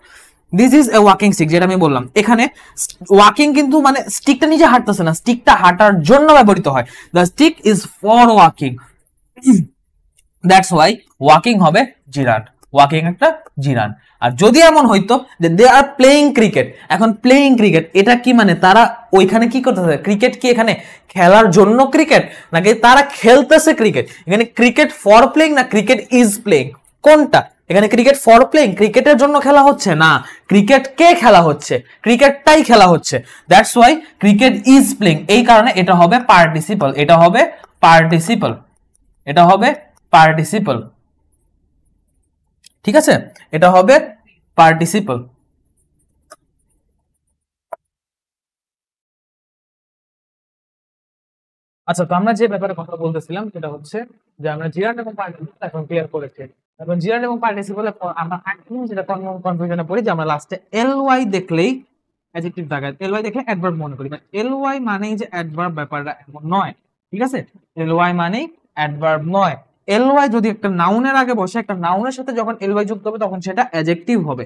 this is a walking stick, যেটা আমি বললাম, এখানে ওয়াকিং কিন্তু মানে স্টিকটা নিজে হাঁটতেছে না, স্টিকটা হাঁটার জন্য ব্যবহৃত হয়। The stick is for walking, that's why walking হবে জিরান, ওয়াকিং একটা জিরান। আর যদি এমন হইতো যে দে আর প্লেইং ক্রিকেট, এখন প্লেইং ক্রিকেট এটা কি মানে তারা ওইখানে কি করতেছে? ক্রিকেট কি এখানে খেলার জন্য ক্রিকেট নাকি তারা খেলতেছে ক্রিকেট? এখানে ক্রিকেট ফর প্লেইং না ক্রিকেট ইজ প্লেইং, কোনটা? এখানে ক্রিকেট ফর প্লেইং, ক্রিকেটের জন্য খেলা হচ্ছে না, ক্রিকেট কে খেলা হচ্ছে? ক্রিকেটটাই খেলা হচ্ছে। That's why cricket is playing, এই কারণে এটা হবে পার্টিসিপল, এটা হবে পার্টিসিপল, এটা হবে পার্টিসিপল। ঠিক আছে, এটা হবে পার্টিসিপল। আচ্ছা, তো আমরা যে ব্যাপারে কথা বলতেছিলাম সেটা হচ্ছে যে আমরা জিরান্ড এবং পার্টিসিপল এখন ক্লিয়ার করেছি। এখন জিরান্ড এবং পার্টিসিপল আমরা এখন যেটা কনফিউশনে পড়ি যে আমরা লাস্টে এল ওয়াই দেখলেই অ্যাডজেক্টিভ দাগায়, এল ওয়াই দেখলে অ্যাডভার্ব মনে করি, বাট এল ওয়াই মানেই যে অ্যাডভার্ব ব্যাপারটা এমন নয়। ঠিক আছে, এল ওয়াই মানেই অ্যাডভার্ব নয়। এল ওয়াই যদি একটা নাউনের আগে বসে, একটা নাউনের সাথে যখন এল ওয়াই যুক্ত হবে তখন সেটা অ্যাডজেক্টিভ হবে।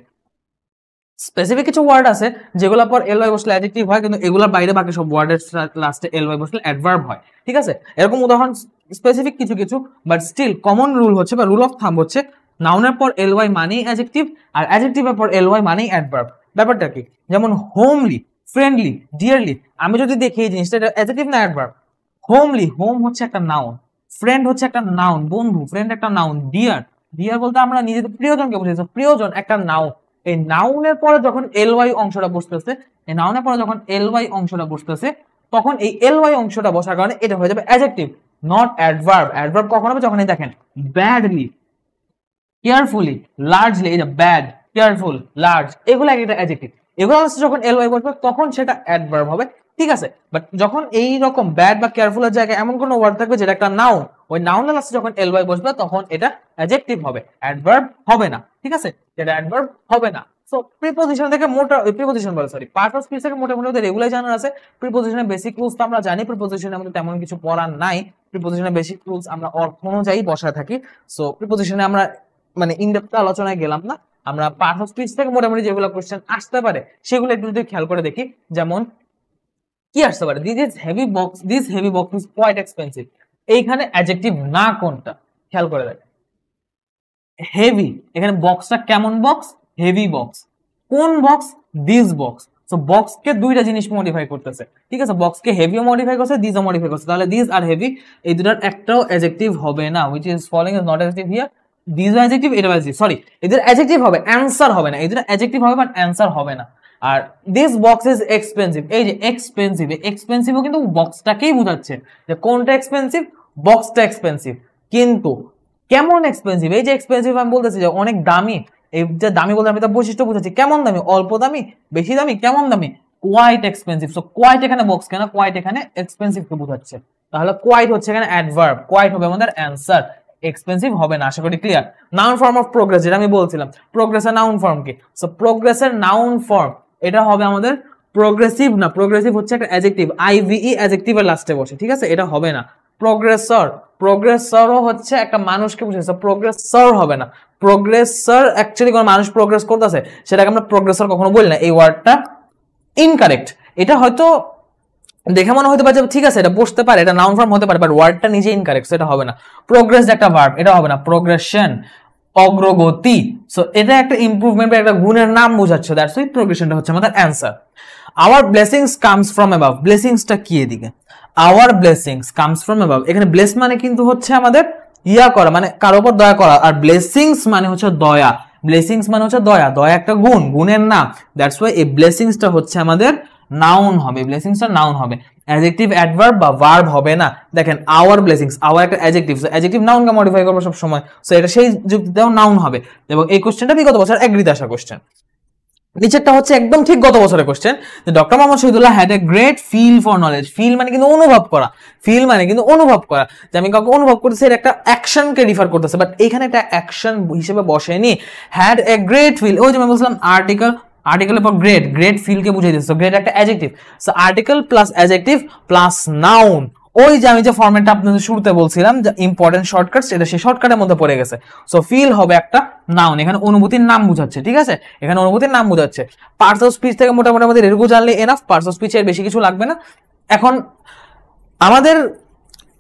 স্পেসিফিক কিছু ওয়ার্ড আছে যেগুলো পর এল ওয়াই বসলে অ্যাডজেক্টিভ হয়, কিন্তু এগুলোর বাইরে বাকি সব ওয়ার্ডের লাস্টে এল ওয়াই বসলে অ্যাডভার্ব হয়। ঠিক আছে, এরকম উদাহরণ স্পেসিফিক কিছু কিছু, বাট স্টিল কমন রুল হচ্ছে বা রুল অফ থাম্ব হচ্ছে নাউনের পর এল ওয়াই মানেই অ্যাডজেক্টিভ আর অ্যাডজেক্টিভের পর এল ওয়াই মানেই অ্যাডভার্ব। ব্যাপারটা কি? যেমন হোমলি, ফ্রেন্ডলি, ডিয়ারলি, আমি যদি দেখি এই জিনিসটা এটা অ্যাডজেক্টিভ না অ্যাডভার্ব? হোমলি, হোম হচ্ছে একটা নাউন, ফ্রেন্ড হচ্ছে একটা নাউন, বন্ধু, ফ্রেন্ড একটা নাউন, ডিয়ার, ডিয়ার বলতে আমরা নিজেদের প্রিয়জনকে বুঝাই, প্রিয়জন একটা নাউন। এই নাউনের পরে যখন এল ওয়াই অংশটা বসতেছে, এই নাউনের পরে যখন এল ওয়াই অংশটা বসতেছে, তখন এই এল ওয়াই অংশটা বসার কারণে এটা হয়ে যাবে অ্যাডজেক্টিভ, নট অ্যাডভার্ব। অ্যাডভার্ব কখন হবে? যখন এই দেখেন ব্যাডলি, কেয়ারফুলি, লার্জলি, এই যে ব্যাড, কেয়ারফুল, লার্জ, এগুলো একটা অ্যাডজেক্টিভ। এগুলো যখন এল ওয়াই বসবে তখন সেটা অ্যাডভার্ব হবে। ঠিক আছে, বাট যখন এই রকম ব্যাড বা কেয়ারফুলের জায়গায় এমন কোনো ওয়ার্ড থাকবে যেটা একটা নাউন, ওই নাউনের লাস্টে যখন এল ওয়াই বসবে তখন এটা অ্যাডজেক্টিভ হবে, অ্যাডভার্ব হবে না। ঠিক আছে, এটা অ্যাডভার্ব হবে না। সো প্রিপজিশন থেকে প্রিপজিশন বলে সরি পার্ট অফ স্পিচ থেকে মোটামুটি আমাদের রেগুলার জানার আছে। প্রিপজিশনের বেসিক রুলস তো আমরা জানি, প্রিপজিশনের আমাদের তেমন কিছু পড়ার নাই। প্রিপজিশনের বেসিক রুলস আমরা অর্থ অনুযায়ী বসায় থাকি। সো প্রিপজিশনে আমরা মানে ইনডেপথ আলোচনায় গেলাম না, আমরা পার্ট অফ স্পিচ থেকে মোটামুটি যেগুলো কোশ্চেন আসতে পারে সেগুলো একটু যদি খেয়াল করে দেখি। যেমন কি আসতে পারে? This heavy box, this heavy box is quite expensive, এইখানে অ্যাডজেক্টিভ না কোনটা খেয়াল করে দেখেন। হেভি, এখানে বক্সটা কেমন বক্স? Heavy box. কোন বক্স? This box. সো বক্সকে দুইটা জিনিস মডিফাই করতেছে। ঠিক আছে, বক্সকে হেভিও মডিফাই করছে, দিসও মডিফাই করছে, তাহলে দিস আর হেভি এই দুটার একটাও অ্যাডজেক্টিভ হবে না, which is following is not adjective here. This adjective, এটা অ্যাডজেক্টিভ, সরি এদের অ্যাডজেক্টিভ হবে, অ্যানসার হবে না। এদের অ্যাডজেক্টিভ হবে বাট অ্যানসার হবে না। আর দিস বক্স ইজ এক্সপেন্সিভ, এই যে এক্সপেন্সিভ, এক্সপেন্সিভও কিন্তু বক্সটাকেই বোঝাচ্ছে যে কোনটা এক্সপেন্সিভ, বক্সটা এক্সপেন্সিভ। কিন্তু কেমন এক্সপেন্সিভ? এই যে এক্সপেন্সিভ আমি বলতেছি যে অনেক দামি, এই যে দামি বলতে আমি তার বৈশিষ্ট্য বুঝাচ্ছি। কেমন দামি? অল্প দামি, বেশি দামি, কেমন দামি? Quite expensive. সো কোয়াইট এখানে বক্স কেন? কোয়াইট এখানে এক্সপেন্সিভ কে বোঝাচ্ছে। তাহলে কোয়াইট হচ্ছে এখানে অ্যাডভার্ব, কোয়াইট হবে আমাদের অ্যান্সার, এক্সপেন্সিভ হবে না। আশা করি clear. Noun form of progress, যেটা আমি বলছিলাম প্রোগ্রেসের নাউন ফর্ম কি, সো প্রোগ্রেসের নাউন ফর্ম এটা হবে আমাদের প্রোগ্রেসিভ না, প্রোগ্রেসিভ হচ্ছে একটা অ্যাডজেক্টিভ, আইভিই অ্যাডজেক্টিভের লাস্টে বসে, ঠিক আছে, এটা হবে না। প্রোগ্রেসর, প্রোগ্রেসরও হচ্ছে একটা মানুষকে বুঝাইছে, প্রোগ্রেসর হবে না। প্রোগ্রেসর অ্যাকচুয়ালি কোন মানুষ প্রোগ্রেস করতেছে সেটাকে আমরা প্রোগ্রেসর কখনো বলি না, এই ওয়ার্ডটা ইনকারেক্ট। এটা হয়তো দেখে মনে হতে পারে ঠিক আছে এটা বসতে পারে, এটা নাউন ফর্ম হতে পারে, বাট ওয়ার্ডটা নিজে ইনকারেক্ট, সেটা হবে না। প্রোগ্রেস একটা ভার্ব, এটা হবে না। প্রোগ্রেশন, অগ্রগতি, সো এটা একটা ইমপ্রুভমেন্ট বা একটা গুণের নাম বোঝাচ্ছে, দ্যাটস ওয়াই প্রোগ্রেশনটা হচ্ছে আমাদের answer. Our blessings comes from above, ব্লেসিংসটা কি এদিকে, our blessings comes from above, এখানে ব্লেস মানে কিন্তু হচ্ছে আমাদের ইয়া করা, মানে কারোর উপর দয়া করা, আর ব্লেসিংস মানে হচ্ছে দয়া, ব্লেসিংস মানে হচ্ছে দয়া, দয়া একটা গুণ, গুণের নাম, দ্যাটস ওয়াই এই ব্লেসিংসটা হচ্ছে আমাদের নাউন হবে, ব্লেসিংসটা নাউন হবে, অ্যাডজেক্টিভ অ্যাডভার্ব বা ভার্ব হবে না। দেখেন আওয়ার ব্লেসিংস, আওয়ার একটা অ্যাডজেক্টিভ, সো অ্যাডজেক্টিভ নাউনকে মডিফাই করবো সব সময়, সো এটা সেই যুক্তিতেও নাউন হবে। এবং এই কোশ্চেনটা বিগত বছর এগ্রিতে আসা কোশ্চেন। নিচেরটা হচ্ছে একদম ঠিক গত বছরের কোশ্চেন, যে doctor Mohammad Shahidullah had a great feel for knowledge, feel মানে কিন্তু অনুভব করা, ফিল মানে কিন্তু অনুভব করা, যে আমি কাউকে অনুভব করতেছি, এটা একটা অ্যাকশনকে রিফার করতেছে, বাট এখানে একটা অ্যাকশন হিসেবে বসেনি। হ্যাড এ গ্রেট ফিল, ওই যে আমি বলছিলাম আর্টিকেল, আর্টিকেলের পর গ্রেট, গ্রেট ফিলকে বুঝিয়ে দিচ্ছে, গ্রেট একটা adjective, so article plus adjective plus noun, ওই যে আমি যে ফরম্যাটটা আপনাদের শুরুতে বলছিলাম যে ইম্পর্টেন্ট শর্টকাটস, এটা সেই শর্টকাটের মধ্যে পড়ে গেছে। সো ফিল হবে একটা নাউন, এখানে অনুভূতির নাম বোঝাচ্ছে, ঠিক আছে, এখানে অনুভূতির নাম বোঝাচ্ছে। পার্টস অফ স্পিচ থেকে মোটামুটি আমাদের এটুকু জানলে এনাফ, পার্টস অফ স্পিচের বেশি কিছু লাগবে না। এখন আমাদের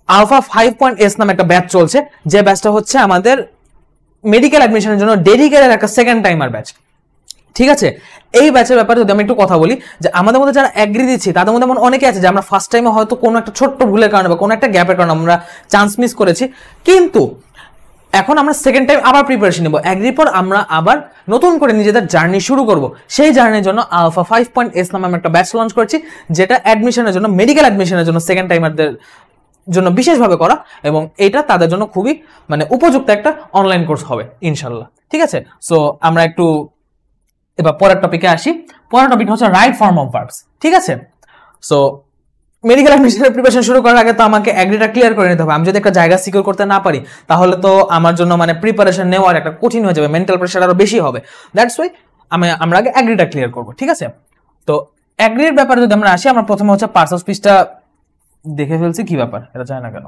আলফা 5.s নামে একটা ব্যাচ চলছে, যে ব্যাচটা হচ্ছে আমাদের মেডিকেল অ্যাডমিশনের জন্য ডেডিকেটেড একটা সেকেন্ড টাইমার ব্যাচ, ঠিক আছে। এই ব্যাচের ব্যাপারে যদি আমি একটু কথা বলি, যে আমাদের মধ্যে যারা এগ্রি দিচ্ছি তাদের মধ্যে এমন অনেকে আছে যে আমরা ফার্স্ট টাইমে হয়তো কোনো একটা ছোট্ট ভুলের কারণে বা কোনো একটা গ্যাপের কারণে আমরা চান্স মিস করেছি, কিন্তু এখন আমরা সেকেন্ড টাইম আবার প্রিপারেশন নেব, এগ্রির পর আমরা আবার নতুন করে নিজেদের জার্নি শুরু করব। সেই জার্নির জন্য আলফা 5.s নামে আমরা একটা ব্যাচ লঞ্চ করছি, যেটা অ্যাডমিশনের জন্য, মেডিকেল অ্যাডমিশনের জন্য সেকেন্ড টাইমারদের জন্য বিশেষভাবে করা, এবং এটা তাদের জন্য খুবই মানে উপযুক্ত একটা অনলাইন কোর্স হবে ইনশাল্লাহ, ঠিক আছে। সো আমরা একটু এবার পরের টপিকে আসি। পরের টপিক হচ্ছে রাইট ফর্ম অফ ভার্বস, ঠিক আছে। সো মেডিকেল অ্যাডমিশনের প্রিপারেশন শুরু করার আগে তো আমাকে এগ্রিটা ক্লিয়ার করে নিতে হবে। আমি যদি একটা জায়গা সিকিউর করতে না পারি তাহলে তো আমার জন্য মানে প্রিপারেশন নেওয়ার একটা কঠিন হয়ে যাবে, মেন্টাল প্রেশার আরো বেশি হবে, দ্যাটস ওয়াই আমরা আগে এগ্রিটা ক্লিয়ার করবো, ঠিক আছে। তো এগ্রির ব্যাপারে যদি আমরা আসি, আমরা প্রথমে হচ্ছে পার্টস অফ স্পিচটা দেখে ফেলছি, কি ব্যাপার এটা যায় না কেন,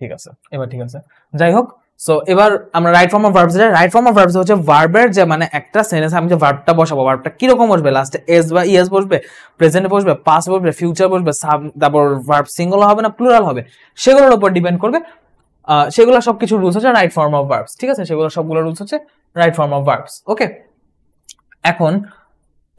ঠিক আছে এবার ঠিক আছে, যাই হোক। সো এবার আমরা right form of verbs, right form of verbs হচ্ছে ভার্বের যে মানে একটা সেন্টেন্স আমি যে ভার্বটা বসাবো, ভার্বটা কি রকম বসবে, লাস্টে এস বা ইএস বসবে, প্রেজেন্ট বসবে, পাস্ট বসবে, ফিউচার বসবে, তারপর ভার্ব সিঙ্গুলার হবে না প্লুরাল হবে, সেগুলোর উপর ডিপেন্ড করবে। সেগুলো সবকিছু রুলস হচ্ছে রাইট ফর্ম অফ ভার্বস, ঠিক আছে, সেগুলো সবগুলো রুলস হচ্ছে রাইট ফর্ম অফ ভার্বস, ওকে। এখন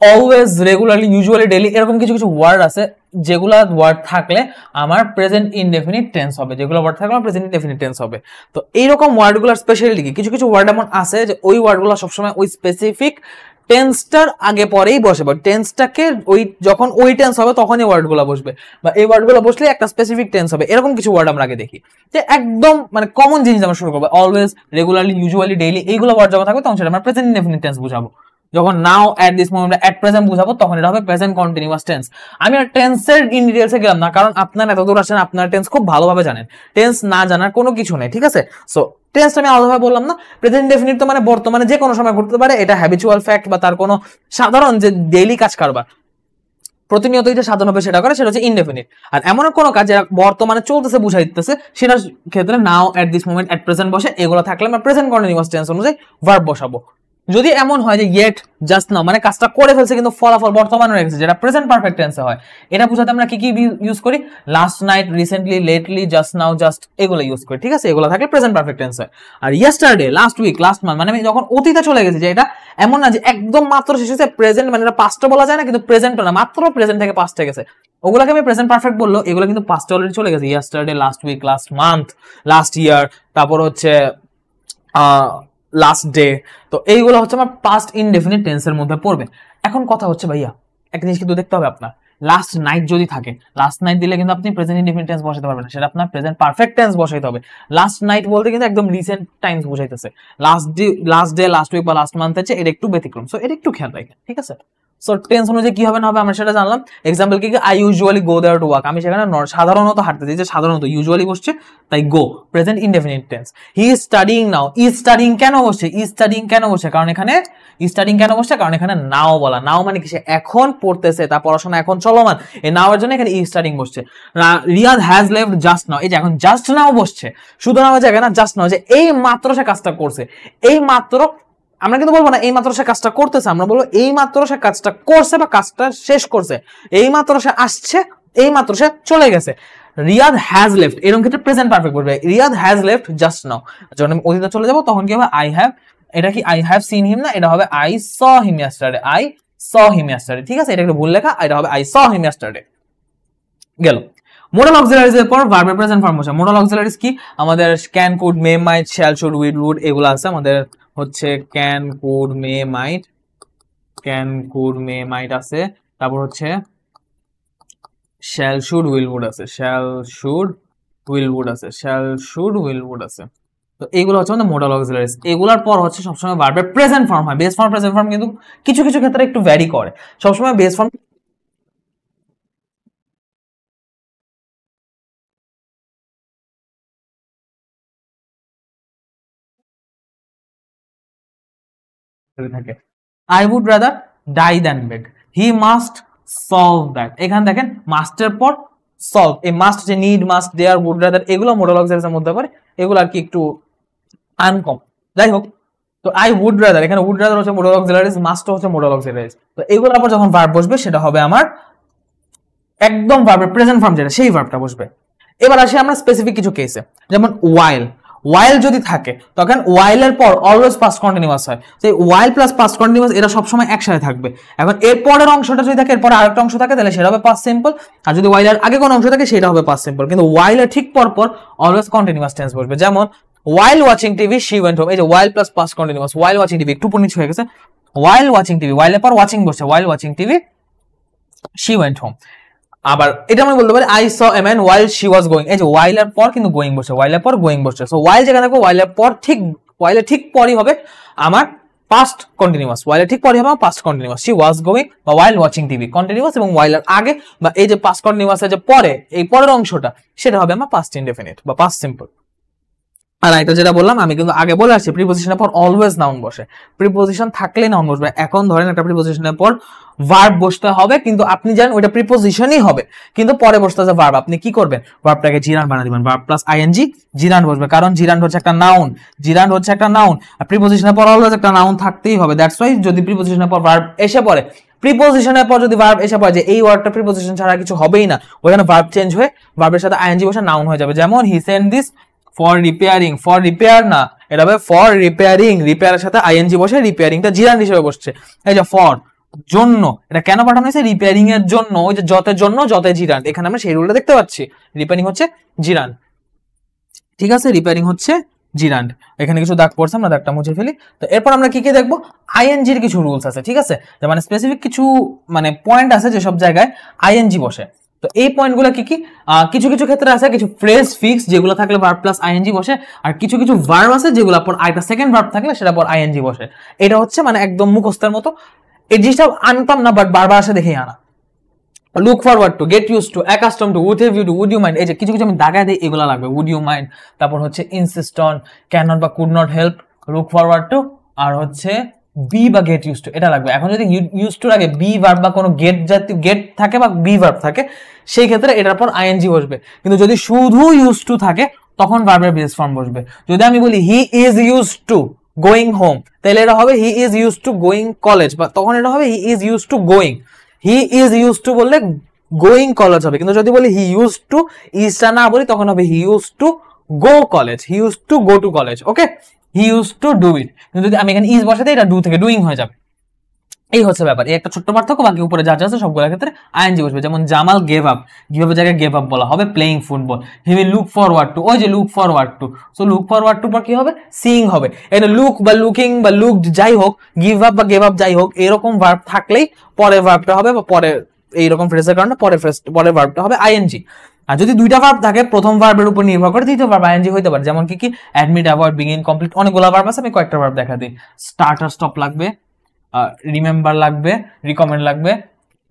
অলওয়েজ, রেগুলারলি, ইউজুয়ালি, ডেইলি, এরকম কিছু কিছু ওয়ার্ড আছে যেগুলা ওয়ার্ড থাকলে আমার প্রেজেন্ট ইনডেফিনিট টেন্স হবে, যেগুলো ওয়ার্ড থাকলে আমার প্রেজেন্ট ইনডেফিনিট টেন্স হবে। তো এইরকম ওয়ার্ডগুলোর স্পেশালিটি কি, কিছু কিছু ওয়ার্ড এমন আছে যে ওই ওয়ার্ডগুলো সবসময় ওই স্পেসিফিক টেন্সটার আগে পরেই বসে, বা টেন্সটাকে ওই যখন ওই টেন্স হবে তখনই ওয়ার্ডগুলো বসবে, বা এই ওয়ার্ডগুলো বসলে একটা স্পেসিফিক টেন্স হবে, এরকম কিছু ওয়ার্ড আমরা আগে দেখি। যে একদম মানে কমন জিনিস আমরা শুরু করবো, অলওয়েজ, রেগুলারলি, ইউজুয়ালি, ডেইলি, এইগুলো ওয়ার্ড যখন থাকবে তখন সেটা আমরা প্রেজেন্ট ইনডেফিনিট টেন্স বুঝাবো। যখন now, at this moment, at present বুঝাবো তখন এটা হবে প্রেজেন্ট কন্টিনিউয়াস টেন্স। আমি আর টেন্সের ইন ডিটেইলসে গেলাম না, কারণ আপনারা এত দূর আসেন, আপনারা টেন্স খুব ভালোভাবে জানেন, টেন্স না জানার কোনো কিছু নেই, ঠিক আছে। সো টেন্সটা আমি আলাদাভাবে বললাম না, প্রেজেন্ট ইনডেফিনিট তো মানে বর্তমানে যে কোনো সময় ঘটতে পারে, এটা হ্যাবিচুয়াল ফ্যাক্ট বা তার কোনো সাধারণ যে ডেইলি কাজ কারবার প্রতিনিয়তই যে সাধন হবে সেটা করে, সেটা হচ্ছে ইনডেফিনিট। আর এমন কোনো কাজ যেটা বর্তমানে চলতেছে বুঝাই দিতেছে, সেটার ক্ষেত্রে now, at this moment, at present বসে, এগুলো থাকলে আমরা প্রেজেন্ট কন্টিনিউয়াস টেন্স অনুযায়ী ভার্ব বসাবো। যদি এমন হয় যে ইয়েট, জাস্ট নাও, মানে কাজটা করে ফেলছে কিন্তু ফলাফল বর্তমানে রেখেছে, যেটা প্রেজেন্ট পারফেক্ট টেন্সে হয়, এটা বোঝাতে আমরা কি কি ইউজ করি, last night, recently, lately, just now, just, এগুলো ইউজ করি, ঠিক আছে। এগুলো থাকলে প্রেজেন্ট পারফেক্ট টেন্স হয়। আর yesterday, last week, last month, মানে আমি যখন অতীতে চলে গেছি, যে এটা এমন না যে একদম মাত্র শেষ হয়েছে, প্রেজেন্ট মানে এটা পাস্টও বলা যায় না, কিন্তু প্রেজেন্টও না, মাত্র প্রেজেন্ট থেকে পাস্টে গেছে, ওগুলোকে আমি প্রেজেন্ট পারফেক্ট বললো, এগুলো কিন্তু পাস্টে অলরেডি চলে গেছে, yesterday, last week, last month, last year, তারপর হচ্ছে লাস্ট ডে। তো এইগুলো হচ্ছে আমার পাস্ট ইনডেফিনিট টেন্সের মধ্যে পড়বে। এখন কথা হচ্ছে ভাইয়া, একটা জিনিস কিন্তু দেখতে হবে আপনার, লাস্ট নাইট যদি থাকে, লাস্ট নাইট দিলে কিন্তু আপনি প্রেজেন্ট ইনডেফিনিট টেন্স বসাতে পারবেন না, সেটা আপনার প্রেজেন্ট পারফেক্ট টেন্স বসাইতে হবে। লাস্ট নাইট বলতে কিন্তু একদম রিসেন্ট টাইমস বোঝাইতেছে, লাস্ট ডে, লাস্ট উইক বা লাস্ট মান্থ আছে, এটা একটু ব্যতিক্রম, সো এটা একটু খেয়াল রাখেন, ঠিক আছে। সো টেন্স অনুযায়ী কি হবে না হবে আমরা সেটা জানলাম। এক্সাম্পল কি, I usually go there to work, আমি সেখানে সাধারণত হাঁটতে যাই, যে সাধারণত ইউজুয়ালি বসছে তাই go, present indefinite tense. He is studying now, is studying কেন বসছে, ইজ স্টাডিং কেন বসছে, কারণ এখানে স্টাডিং কেন বসছে, কারণ এখানে নাও বলা, নাও মানে কি সে এখন পড়তেছে, তার পড়াশোনা এখন চলমান, এই নাও এর জন্য এখানে ইজ স্টাডিং বসছে। Riyad has left just now, এই যে এখন জাস্ট নাও বসছে, শুধু নাও জায়গায় না, জাস্ট নাও, যে এই মাত্র সে কাজটা করছে, এই মাত্র, আমরা কিন্তু বলবো না এই মাত্র সে কাজটা করতেছে, আমরা বলবো এই মাত্র সে কাজটা করছে বা কাজটা শেষ করছে, এই মাত্র সে আসছে, এই মাত্র সে চলে গেছে। রিয়াদ হ্যাজ লেফট, এরকম ক্ষেত্রে প্রেজেন্ট পারফেক্ট বলবে, Riyad has left just now. যখন আমি অতীতে চলে যাবো তখন কি হবে, আই হ্যাভ, এটা কি আই হ্যাভ সিন হিম না, এটা হবে I saw him yesterday, I saw him yesterday, ঠিক আছে, এটা একটু ভুল লেখা, এটা হবে আই স হিম ইয়েস্টারডে। গেল। মোডাল অক্সিলারিজ এর পর ভার্বের প্রেজেন্ট ফর্ম বসে। মোডাল অক্সিলারিজ কি, আমাদের can, could, may, might, shall, should, will, would এগুলো আছে। আমাদের হচ্ছে can, could, may, might, can, could, may, might আছে, তারপর হচ্ছে শ্যাল, শুড, উইল, উড আছে, শ্যাল, শুড, উইল, উড আছে, শ্যাল, শুড, উইল, উড আছে। তো এইগুলো হচ্ছে আমাদের মোডাল অক্সিলারিজ। এগুলোর পর হচ্ছে সবসময় ভার্বের প্রেজেন্ট ফর্ম হয়। বেস ফর্ম, প্রেজেন্ট ফর্ম কিন্তু কিছু কিছু ক্ষেত্রে একটু ভ্যারি করে, সবসময় বেস ফর্ম থাকে। I would rather die than beg, he must solve that, এখানে দেখেন মাস্টের পর সলভ, এই মাস্ট যে need, must, dare, would rather এগুলো মোডাল অক্সিলারিজের মধ্যে পড়ে, এগুলো আর কি একটু আনকম। যাই হোক, তো আই উড রাদার, এখানে উড রাদার হচ্ছে মোডাল অক্সিলারিজ, মাস্ট হচ্ছে মোডাল অক্সিলারিজ। তো এগুলোর পর যখন ভার্ব বসবে সেটা হবে আমার একদম ভার্বের প্রেজেন্ট ফর্ম, যেটা সেই ভার্বটা বসবে। এবার আসি আমরা স্পেসিফিক কিছু কেসে, যেমন ওয়াইল, ওয়াইল যদি থাকে তখন ওয়াইল এর পর অলওয়েজ পাস্ট কন্টিনিউয়াস হয়, সেই ওয়াইল প্লাস পাস্ট কন্টিনিউয়াস এটা সবসময় একসাথে থাকবে। এখন এর পরের অংশটা যদি থাকে, এরপর আরেকটা অংশ থাকে, তাহলে সেটা হবে পাস্ট সিম্পল, আর যদি ওয়াইল এর আগে কোনো অংশ থাকে সেটা হবে পাস্ট সিম্পল। কিন্তু ওয়াইল এর ঠিক পর পর অলওয়েজ কন্টিনিউয়াস টেন্স বসবে, যেমন while watching TV she went home, এই যে while plus past continuous, while watching TV একটু উপর নিচে হয়ে গেছে, while watching TV, while এর পর watching বসছে, while watching TV she went home। আবার এটা আমি বলতে পারি I saw a man while she was going, এই যে while এর পর কিন্তু going বসছে, while এর পর going বসছে। সো while যেখানে থাকবে while এর পর ঠিক, while এর ঠিক পরই হবে আমার past continuous, while এর ঠিক পরই হবে আমার past continuous, she was going বা while watching TV continuous, এবং while এর আগে বা এই যে past continuous এর যে পরে, এই পরের অংশটা সেটা হবে আমার past indefinite বা past simple। আর এটা যেটা বললাম আমি কিন্তু আগে বলে আসছি, প্রিপোজিশনের পর অলওয়েজ নাউন বসে, প্রিপোজিশন থাকলে নাউন বসবে। এখন ধরেন একটা প্রিপোজিশনের পর ভার্ব বসতে হবে, কিন্তু আপনি জানেন ওইটা প্রিপোজিশনই হবে, কিন্তু পরে বসতে আছে ভার্ব, আপনি কি করবেন, ভার্বটাকে জিরান্ড বানিয়ে দিবেন, ভার্ব প্লাস আইএনজি জিরান্ড বসবে, কারণ জিরান্ড হচ্ছে একটা নাউন, জিরান্ড হচ্ছে একটা নাউন, আর প্রিপোজিশনের পর অলওয়েজ একটা নাউন থাকতেই হবে। দ্যাটস ওয়াই যদি প্রিপোজিশনের পর ভার্ব এসে পড়ে, প্রিপোজিশনের পর যদি ভার্ব এসে পড়ে যে এই ওয়ার্ডটা প্রিপোজিশন ছাড়া কিছু হবেই না, ওখানে ভার্ব চেঞ্জ হয়ে ভার্বের সাথে আইএনজি বসে নাউন হয়ে যাবে। যেমন he send this for repairing, for repair না, এটা হবে ফর রিপেয়ারিং, রিপেয়ারের সাথে আইএনজি বসে রিপেয়ারিংটা জিরান্ড হিসেবে বসছে। এই যে ফর জন্য, এটা কেন পাঠানো হয়েছে, রিপেয়ারিং এর জন্য, ওই যে যতের জন্য, যতে জিরান্ড, এখানে আমরা সেই রুলটা দেখতে পাচ্ছি, রিপেয়ারিং হচ্ছে জিরান্ড, ঠিক আছে, রিপেয়ারিং হচ্ছে জিরান্ড। এখানে কিছু দাগ পড়ছে, আমরা দাগটা মুছে ফেলি। তো এরপর আমরা কি কি দেখবো, আইএনজির কিছু রুলস আছে, ঠিক আছে, মানে স্পেসিফিক কিছু মানে পয়েন্ট আছে যেসব জায়গায় আইএনজি বসে। তো এই পয়েন্টগুলো কি কি, কিছু কিছু ক্ষেত্রে আছে কিছু ফ্রেজ ফিক্স যেগুলো থাকলে ভার্ব প্লাস আইএনজি বসে, আর কিছু কিছু ভার্ব আছে যেগুলো পর আরেকটা সেকেন্ড ভার্ব থাকলে সেটা পর আইএনজি বসে। এটা হচ্ছে মানে একদম মুখস্থের মতো, এই জিনিসটা আনতাম না বাট বারবার আসে দেখেই আনা। Look forward to, get use to, accustom to, would have you to, would you mind, এই যে কিছু কিছু আমি দাগায় দিই, এগুলো লাগবে, উড ইউ মাইন্ড, তারপর হচ্ছে ইনসিস্ট অন, ক্যান নট বা could not help, look forward to, আর হচ্ছে বি বা গেট ইউজ টু, এটা লাগবে। এখন যদি ইউজ টুর আগে বি ভার্ব বা কোনো গেট জাতীয় গেট থাকে বা বি ভার্ব থাকে, সেই ক্ষেত্রে এটার পর আইএনজি বসবে। কিন্তু যদি শুধু ইউজ টু থাকে তখন ভার্বের বেস ফর্ম বসবে। যদি আমি বলি he is use to going home, তাহলে এটা হবে he is use to going college, বা তখন এটা হবে he is use to going, he is use to বললে গোয়িং কলেজ হবে। কিন্তু যদি বলি হি ইউজ টু, ইজটা না বলি তখন হবে he use to go college, he use to go to college, okay, he use to do it. কিন্তু যদি আমি এখানে ইজ বসাতে, এটা ডু থেকে ডুইং হয়ে যাবে। এই হচ্ছে ব্যাপার, এই একটা ছোট্ট পার্থক্য, বাকি উপরে যা যা আছে সবগুলোর ক্ষেত্রে আইএনজি বসবে। যেমন Jamal gave up, give up জায়গায় গেভ আপ বলা হবে playing football. He will look forward two, ওই যে look forward two, so look forward two পর কি হবে, সিইং হবে। এখানে লুক বা লুকিং বা লুকড যাই হোক, গিভ আপ বা গেভ আপ যাই হোক, এরকম ভার্ব থাকলেই পরে ভার্বটা হবে, বা পরে এইরকম ফ্রেজের কারণে পরে ভার্বটা হবে আইএনজি। আর যদি দুইটা ভার্ব থাকে, প্রথম ভার্বের উপর নির্ভর করে দ্বিতীয় ভার্ব আইএনজি হইতে পারে। যেমন কি কি, অ্যাডমিট, অ্যাভয়েড, বিগিন, কমপ্লিট, অনেকগুলো ভার্ব আছে, আমি কয়েকটা ভার্ব দেখা দিই। স্টার্ট আর স্টপ লাগবে, রিমেম্বার লাগবে, রিকমেন্ড লাগবে,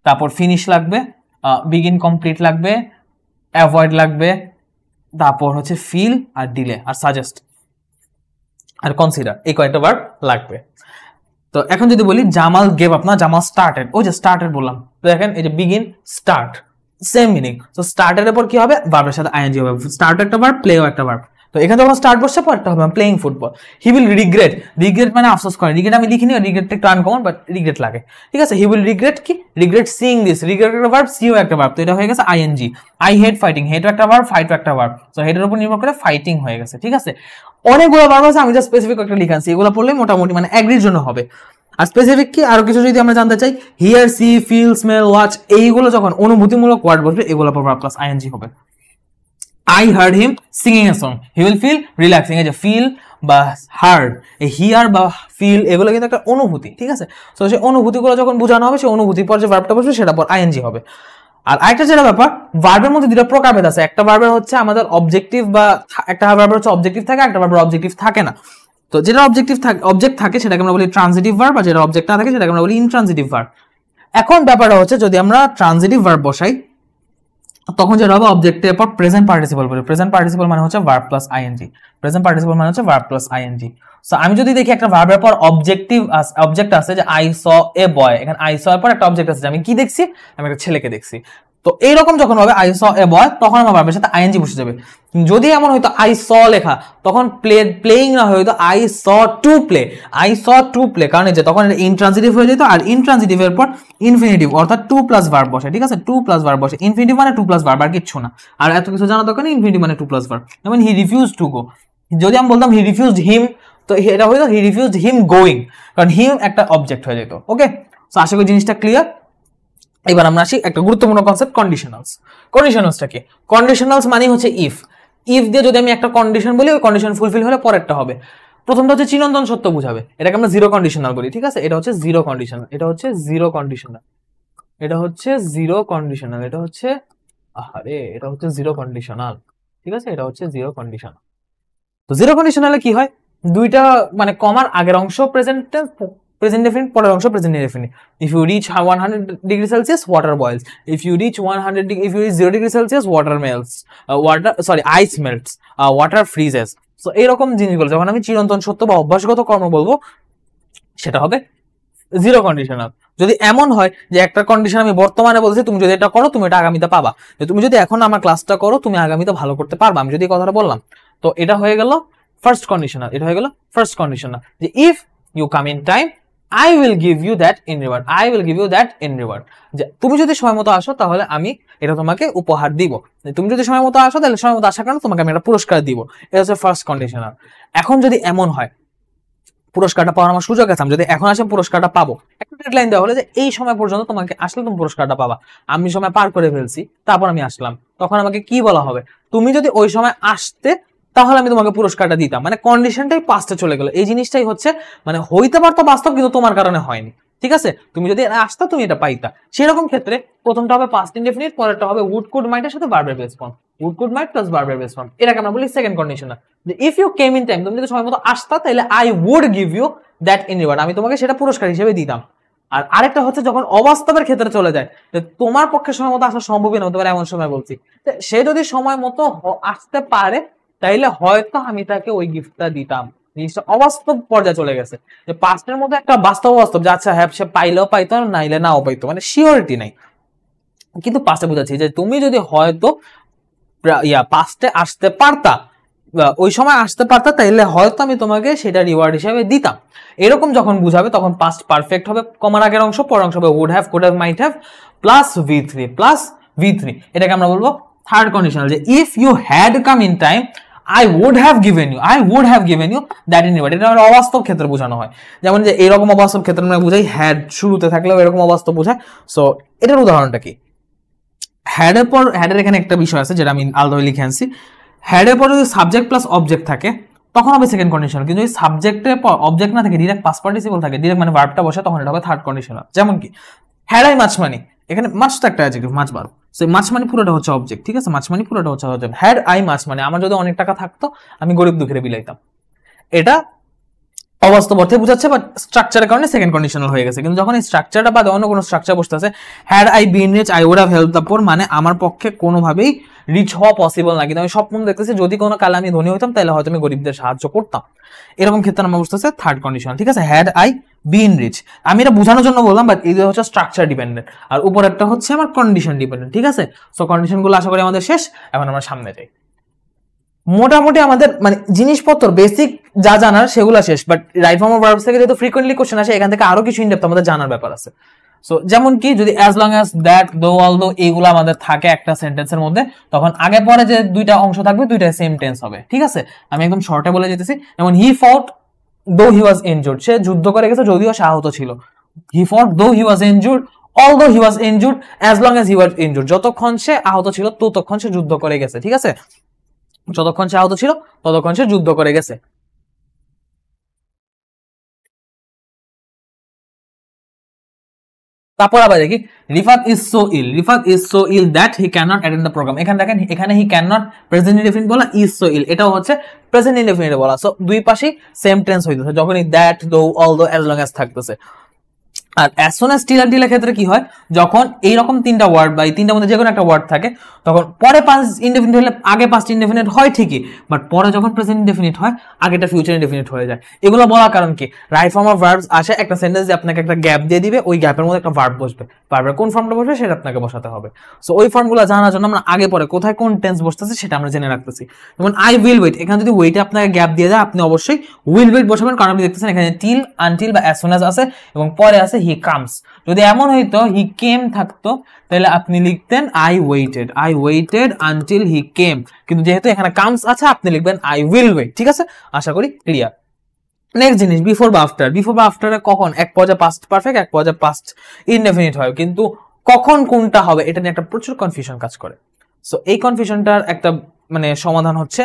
তারপর ফিনিশ লাগবে, বিগিন কমপ্লিট লাগবে, অ্যাভয়েড লাগবে, তারপর হচ্ছে ফিল আর ডিলে আর সাজেস্ট আর কনসিডার, এই কয়েকটা ভার্ব লাগবে। তো এখন যদি বলি জামাল গেভ আপ না, জামাল স্টার্টেড, ওই যে স্টার্টেড বললাম, তো দেখেন এই যে বিগিন স্টার্ট সেম মিনিং। তো স্টার্টের পর কি হবে, ভার্বের সাথে আইএনজি হবে, স্টার্ট একটা ভার্ব, প্লেও একটা ভার্ব। তো এখানে যখন স্টার্ট বসছে পরটা হবে playing football. He will regret, regret মানে আফসোস করে, রিগ্রেট আমি লিখিনি, রিগ্রেটটা একটু আনকমন বাট রিগ্রেট লাগে, ঠিক আছে। হি উইল রিগ্রেট কি, রিগ্রেট সিইং দিস, রিগ্রেট একটা ভার্ব, সিও একটা ভার্ব, তো এটা হয়ে গেছে আইএনজি। আই হেট ফাইটিং, হেট একটা ভার্ব, ফাইট একটা ভার্ব, তো হেটের উপর নির্ভর করে ফাইটিং হয়ে গেছে, ঠিক আছে। অনেকগুলো ভার্ব আছে, আমি জাস্ট স্পেসিফিক একটা লিখাচ্ছি, এগুলো পড়লে মোটামুটি মানে এগ্রির জন্য হবে। আর স্পেসিফিক কি আরো কিছু যদি আমরা জানতে চাই, hear, see, feel, smell, watch, এইগুলো যখন অনুভূতিমূলক ওয়ার্ড বসবে এগুলো পর ভার্ব প্লাস আইএনজি হবে। I heard him singing a song, he will feel relaxing, এই যে ফিল বা হার্ড, এই হিয়ার বা ফিল এগুলো কিন্তু একটা অনুভূতি, ঠিক আছে। তো সেই অনুভূতিগুলো যখন বোঝানো হবে সেই অনুভূতির পর যে ভার্বটা বসবে সেটা পর আইএনজি হবে। আর আরেকটা যেটা ব্যাপার, ভার্বের মধ্যে দুটো প্রকারভেদ আছে, একটা ভার্বের হচ্ছে আমাদের অবজেক্টিভ বা একটা ভার্বের হচ্ছে অবজেক্টিভ থাকে, একটা ভার্বের অবজেক্টিভ থাকে না। তো যেটা অবজেক্ট থাকে সেটাকে আমরা বলি ট্রানজিটিভ ভার্ব, আর যেটা অবজেক্ট না থাকে সেটাকে আমরা বলি ইনট্রানজিটিভ ভার্ব। এখন ব্যাপারটা হচ্ছে যদি আমরা ট্রানজিটিভ ভার্ব বসাই তখন যেটা হবে অবজেক্টের পর প্রেজেন্ট পার্টিসিপল বলি, প্রেজেন্ট পার্টিসিপল মানে হচ্ছে verb plus ING, present participle মানে হচ্ছে ভার্ব প্লাস আইএনজি। সো আমি যদি দেখি একটা ভার্বের পর অবজেক্ট আছে যে আই স এ বয়, এখানে আই স এর পর একটা অবজেক্ট আছে যে আমি কি দেখছি, আমি একটা ছেলেকে দেখছি। তো এইরকম যখন হবে আই স এ বয় তখন আমার ভার্বের সাথে আইএনজি বসে যাবে। যদি এমন হয়তো আই স লেখা তখন প্লেইং না হয়তো I saw to play, I saw to play, কারণ যে তখন এটা ইনট্রানজিটিভ হয়ে যেত, আর ইনট্রানজিটিভ এর পর ইনফিনিটিভ অর্থাৎ টু প্লাস ভার্ব বসে, ঠিক আছে, টু প্লাস ভার্ব বসে, ইনফিনিটিভ মানে টু প্লাস ভার্ব আর কিচ্ছু না, আর এত কিছু জানা দরকার নেই, ইনফিনিটিভ মানে টু প্লাস ভার্ব। যেমন হি রিফিউজ টু গো, যদি আমি বলতাম হি রিফিউজড হিম তো এটা হয়তো হি রিফিউজড হিম গোয়িং, কারণ হিম একটা অবজেক্ট হয়ে যেত। ওকে, সো আশা করি জিনিসটা ক্লিয়ার। এবার আমরা আসি একটা গুরুত্বপূর্ণ কনসেপ্ট, কন্ডিশনালস। কন্ডিশনালসটা কি? কন্ডিশনালস মানে হচ্ছে ইফ দিয়ে যদি আমি একটা কন্ডিশন বলি ওই কন্ডিশন ফুলফিল হলে পরেরটা হবে। প্রথমটা হচ্ছে চিরন্তন সত্য বুঝাবে, এটাকে আমরা জিরো কন্ডিশনাল বলি, ঠিক আছে। এটা হচ্ছে জিরো কন্ডিশনাল, এটা হচ্ছে জিরো কন্ডিশনাল, এটা হচ্ছে জিরো কন্ডিশনাল, এটা হচ্ছে এটা হচ্ছে জিরো কন্ডিশনাল, ঠিক আছে, এটা হচ্ছে জিরো কন্ডিশনাল। তো জিরো কন্ডিশনালে কি হয়, দুইটা মানে কমার আগের অংশ প্রেজেন্ট টেন্স, প্রেজেন্ট ডেফিনিট, পরের অংশ present indefinite. If you reach 100 degree Celsius water boils, if you reach 0 degree Celsius water melts, ice melts, water freezes. So এইরকম জিনিসগুলো যখন আমি চিরন্তন সত্য বা অভ্যাসগত কর্ম বলবো সেটা হবে জিরো কন্ডিশনাল। যদি এমন হয় যে একটা কন্ডিশন আমি বর্তমানে বলছি তুমি যদি এটা করো তুমি এটা আগামীতে পাবা, তুমি যদি এখন আমার ক্লাসটা করো তুমি আগামীতে ভালো করতে পারবা, আমি যদি কথাটা বললাম, তো এটা হয়ে গেল ফার্স্ট কন্ডিশনাল, এটা হয়ে গেল ফার্স্ট কন্ডিশনাল, যে if you come in time I will give you that in reward, I will give you that in reward, যে তুমি যদি সময় মতো আসো তাহলে আমি এটা তোমাকে উপহার দিব, তুমি যদি সময় মতো আসো তাহলে সময় মতো আসার কারণে তোমাকে আমি একটা পুরস্কার দিব, এটা হচ্ছে ফার্স্ট কন্ডিশনাল। এখন যদি এমন হয় পুরস্কারটা পাওয়ার আমার সুযোগ আছে, আমি যদি এখন আসে পুরস্কারটা পাবো, একটা ডেডলাইন দেওয়া হলো যে এই সময় পর্যন্ত তোমাকে আসলে তুমি পুরস্কারটা পাবা, আমি সময় পার করে ফেলছি তারপর আমি আসলাম, তখন আমাকে কি বলা হবে, তুমি যদি ওই সময় আসতে তাহলে আমি তোমাকে পুরস্কারটা দিতাম, মানে কন্ডিশনটাই পাস্টে চলে গেল। এই জিনিসটাই হচ্ছে মানে হইতে পারতো বাস্তব কিন্তু তোমার কারণে হয়নি, ঠিক আছে, তুমি যদি আসতা তুমি এটা পাইতা। সেরকম ক্ষেত্রে প্রথমটা হবে পাস্ট ইনডেফিনিট, পরেরটা হবে উড কুড মাইটের সাথে ভার্বের base form, would could might plus ভার্বের বেস ফর্ম, এটাকে আমরা বলি সেকেন্ড কন্ডিশনাল। যে if you came in time, তুমি যদি সময় মতো আসতা তাহলে I would give you that in reward, আমি তোমাকে সেটা পুরস্কার হিসেবে দিতাম। আর আরেকটা হচ্ছে যখন অবাস্তবের ক্ষেত্রে চলে যায়, যে তোমার পক্ষে সময় মতো আসা সম্ভবই না হতে পারে এমন সময় বলছি, সে যদি সময় মতো আসতে পারে তাইলে হয়তো আমি তাকে ওই গিফটটা দিতাম। জিনিসটা অবাস্তব পর্যায়ে চলে গেছে, যে পাস্টের মধ্যে একটা বাস্তব যে আচ্ছা হ্যাঁ সে পাইলেও পাইতো নাইলে নাও পাইতো, মানে সিওরিটি নাই, কিন্তু পাস্টে বুঝাচ্ছি যে তুমি যদি হয়তো পাস্টে আসতে পারতা, ওই সময় আসতে পারতা তাইলে হয়তো আমি তোমাকে সেটা রিওয়ার্ড হিসেবে দিতাম। এরকম যখন বুঝাবে তখন পাস্ট পারফেক্ট হবে, কমার আগের অংশ, পরের অংশ হবে would have, could have, might have plus V3, এটাকে আমরা বলবো থার্ড কন্ডিশনাল, যে if you had come in time I would have given you that in reward, এটা আমরা অবাস্তব ক্ষেত্রে বোঝানো হয়, যেমন যে এরকম অবাস্তব ক্ষেত্রে আমরা বুঝাই হ্যাড শুরুতে থাকলেও এরকম অবাস্তব বোঝায়। সো এটার উদাহরণটা কি, হ্যাডের পর হ্যাডের এখানে একটা বিষয় আছে যেটা আমি আলাদাভাবে লিখে আনছি, হ্যাডের পর যদি সাবজেক্ট প্লাস অবজেক্ট থাকে তখন হবে সেকেন্ড কন্ডিশনাল, কিন্তু যদি সাবজেক্টের পর অবজেক্ট না থাকে ডিরেক্ট পাস্ট পার্টিসিপল থাকে, ডিরেক্ট মানে ভার্বটা বসে তখন এটা হবে থার্ড কন্ডিশনাল। যেমন কি হ্যাড আই মাছ মানি, এখানে মাছ তো একটা অ্যাডজেক্টিভ, মাছ ভার্ব, সো মাছ মানি পুরোটা হচ্ছে অবজেক্ট, ঠিক আছে, মাছ মানি পুরোটা হচ্ছে অবজেক্ট। হ্যাড আই মাছ মানি, আমার যদি অনেক টাকা থাকতো আমি গরিব দুঃখীরে বিলাইতাম, এটা অবাস্তব অর্থে বোঝাচ্ছে, বাট স্ট্রাকচারের কারণে সেকেন্ড কন্ডিশনাল হয়ে গেছে। কিন্তু যখন এই স্ট্রাকচারটা বাদে অন্য কোনো স্ট্রাকচার বসতে আছে, had I been rich I would have help the poor, মানে আমার পক্ষে কোনোভাবেই রিচ হওয়া পসিবল না, কিন্তু আমি স্বপ্ন দেখতেছি যদি কোনো কালে আমি ধনী হইতাম তাহলে হয়তো আমি গরিবদের সাহায্য করতাম। এরকম ক্ষেত্রে আমরা বুঝতেছে থার্ড কন্ডিশন, ঠিক আছে। হ্যাড আই বিন রিচ, আমি এটা বোঝানোর জন্য বললাম, বাট এই হচ্ছে স্ট্রাকচার ডিপেন্ডেন্ট, আর উপর একটা হচ্ছে আমার কন্ডিশন ডিপেন্ডেন্ট, ঠিক আছে। সো কন্ডিশনগুলো আশা করি আমাদের শেষ, এখন আমরা সামনে যাই। মোটামুটি আমাদের মানে জিনিসপত্র বেসিক যা জানার সেগুলো শেষ, but right form of verbs থেকে যেহেতু ফ্রিকোয়েন্টলি কোশ্চেন আসে, এখান থেকে আরো কিছু ইনডেপথ আমাদের জানার ব্যাপার আছে। সো যেমন কি যদি অ্যাজ লং অ্যাজ, দ্যাট, দো, অলদো এইগুলো আমাদের থাকে একটা সেন্টেন্সের মধ্যে, তখন আগে পরে যে দুইটা অংশ থাকবে দুইটা সেম টেন্স হবে, ঠিক আছে। আমি একদম শর্টে বলে যেতেছি, যেমন হি fought though he was injured, সে যুদ্ধ করে গেছে যদিও সে আহত ছিল। He fought though he was injured, although he was injured, as long as he was injured, যতক্ষণ সে আহত ছিল ততক্ষণ সে যুদ্ধ করে গেছে, ঠিক আছে। যতক্ষণ সে আহত ছিল ততক্ষণ সে যুদ্ধ করে গেছে। তারপর আবার দেখি Rifat is so ill, Rifat is so ill that he can not attend the programme. এখানে দেখেন, এখানে he can not present indefinite বলা, ইজ সো ইল এটাও হচ্ছে প্রেজেন্ট ইনডেফিনিট বলা। সো দুই পাশেই সেম টেন্স হইতেছে যখনই দ্যাট, দো, অলদো, অ্যাজ লং অ্যাজ থাকতেছে। আর অ্যাজ সুন অ্যাজ, টিল আর ডিলের ক্ষেত্রে কি হয়, যখন এইরকম তিনটা ওয়ার্ড বা এই তিনটার মধ্যে যে কোনো একটা ওয়ার্ড থাকে, তখন পরে পাস্ট ইনডেফিনিট হলে আগে পাস্ট ইনডেফিনিট হয় ঠিকই, বাট পরে যখন প্রেজেন্ট ইনডেফিনিট হয় আগেটা ফিউচার ইনডেফিনিট হয়ে যায়। এগুলো বলার কারণ কি, রাইট ফর্ম অফ ভার্বস আসে একটা সেন্টেন্স দিয়ে আপনাকে একটা গ্যাপ দিয়ে দিবে, ওই গ্যাপের মধ্যে একটা ভার্ব বসবে, ভার্বের কোন ফর্মটা বসবে সেটা আপনাকে বসাতে হবে। সো ওই ফর্মগুলো জানার জন্য আমরা আগে পরে কোথায় কোন টেন্স বসতেছে সেটা আমরা জেনে রাখতেছি। যেমন আই উইল ওয়েট, এখানে যদি ওয়েটে আপনাকে গ্যাপ দিয়ে দেয় আপনি অবশ্যই উইল ওয়েট বসাবেন, কারণ আপনি দেখতেছেন এখানে টিল, আনটিল বা অ্যাজ সুন অ্যাজ আছে এবং পরে আছে হি কামস। যদি এমন হইতো হি কেম থাকতো তাহলে আপনি লিখতেন আই ওয়েটেড আনটিল হি কেম, কিন্তু যেহেতু এখানে কামস আছে আপনি লিখবেন আই উইল ওয়েট, ঠিক আছে। আশা করি ক্লিয়ার। নেক্সট জিনিস বিফোর বা আফটার, বিফোর বা আফটারে কখন এক পর্যায়ে পাস্ট পারফেক্ট, এক পর্যায়ে পাস্ট ইনডেফিনিট হয়, কিন্তু কখন কোনটা হবে এটা নিয়ে একটা প্রচুর কনফিউশন কাজ করে। সো এই কনফিউশনটার একটা মানে সমাধান হচ্ছে,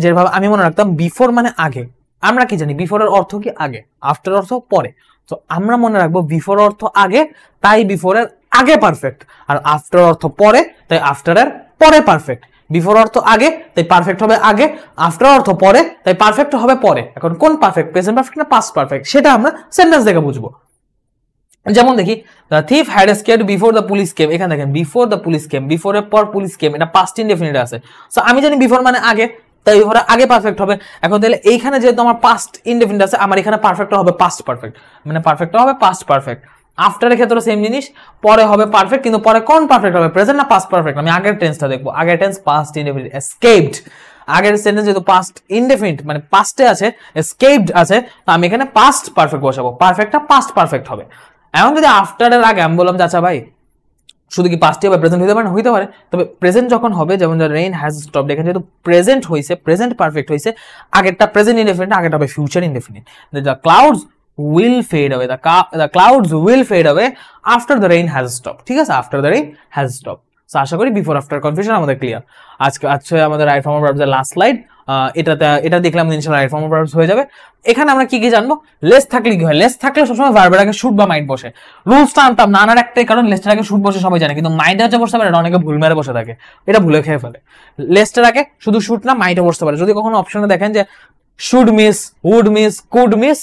যেভাবে আমি মনে রাখতাম বিফোর মানে আগে, আমরা কি জানি বিফোরের অর্থ কি আগে, আফটার অর্থ পরে। তো আমরা মনে রাখবো বিফোর অর্থ আগে তাই বিফোরের আগে পারফেক্ট, আর আফটার অর্থ পরে তাই আফটারের পরে পারফেক্ট। বিফোর অর্থ আগে তাই পারফেক্ট হবে আগে, আফটার অর্থ পরে তাই পারফেক্ট হবে পরে। এখন কোন পারফেক্ট, প্রেজেন্ট পারফেক্ট না পাস্ট পারফেক্ট, সেটা আমরা সেন্টেন্স দেখে বুঝবো। যেমন দেখি the thief had escaped before the police came, এখানে দেখেন বিফোর দ্য পুলিশ কেম, বিফোরের পর পুলিশ কেম, এটা পাস্ট ইনডেফিনিট আছে। সো আমি জানি বিফোর মানে আগে, তাই বিফোর আগে পারফেক্ট হবে। এখন তাহলে এইখানে যেহেতু আমার পাস্ট ইনডেফিনিট আছে, আমার এখানে পারফেক্ট হবে পাস্ট পারফেক্ট, মানে পারফেক্ট হবে পাস্ট পারফেক্ট। আফটারের ক্ষেত্রে সেম জিনিস, পরে হবে পারফেক্ট, কিন্তু পরে কোন পারফেক্ট হবে, প্রেজেন্ট না পাস্ট পারফেক্ট। আমি আগের টেন্সটা দেখবো, আগের টেন্স পাস্ট ইনডেফিনিট, এস্কেপড। আগের সেন্টেন্স যেহেতু পাস্ট ইনডেফিনিট মানে পাস্টে আছে, এস্কেপড আছে, তো আমি এখানে পাস্ট পারফেক্ট বসাবো, পারফেক্টটা পাস্ট পারফেক্ট হবে। এখন যদি আফটারের আগে আমি বললাম যে আচ্ছা ভাই শুধু কি পাস্টে বা প্রেজেন্ট হইতে পারে না, হইতে পারে, তবে প্রেজেন্ট যখন হবে, যেমন দ্য রেইন হ্যাজ স্টপড, এখানে যেহেতু প্রেজেন্ট হইছে, প্রেজেন্ট পারফেক্ট হইছে, আগেরটা প্রেজেন্ট ইনডেফিনিট, আগেরটা হবে future indefinite. The clouds will fade away, the clouds will fade away after the rain has stopped, ঠিক আছে, after the rain has stopped। So আশা করি বিফোর আফটার কনফিউশন আমাদের ক্লিয়ার। আজকে আমাদের রাইট ফর্ম অফ ভার্বস এর last slide, এটা দেখলাম ইনশাআল্লাহ রাইট ফর্ম অফ ভার্বস হয়ে যাবে। এখানে আমরা কি কি জানবো, লেস থাকলে কি হয়, লেস থাকলে সবসময় ভার্বের আগে শুড বা মাইট বসে। রুলসটা আনতাম না, আনার একটাই কারণ লেসটার আগে শুড বসে সবাই জানে, কিন্তু মাইটে হচ্ছে বসতে পারে, এটা অনেকে ভুল মেরে বসে থাকে, এটা ভুলে খেয়ে ফেলে। লেসটার আগে শুধু শুড না মাইটে বসতে পারে। যদি কখনো অপশনে দেখেন যে should miss, would miss, could miss,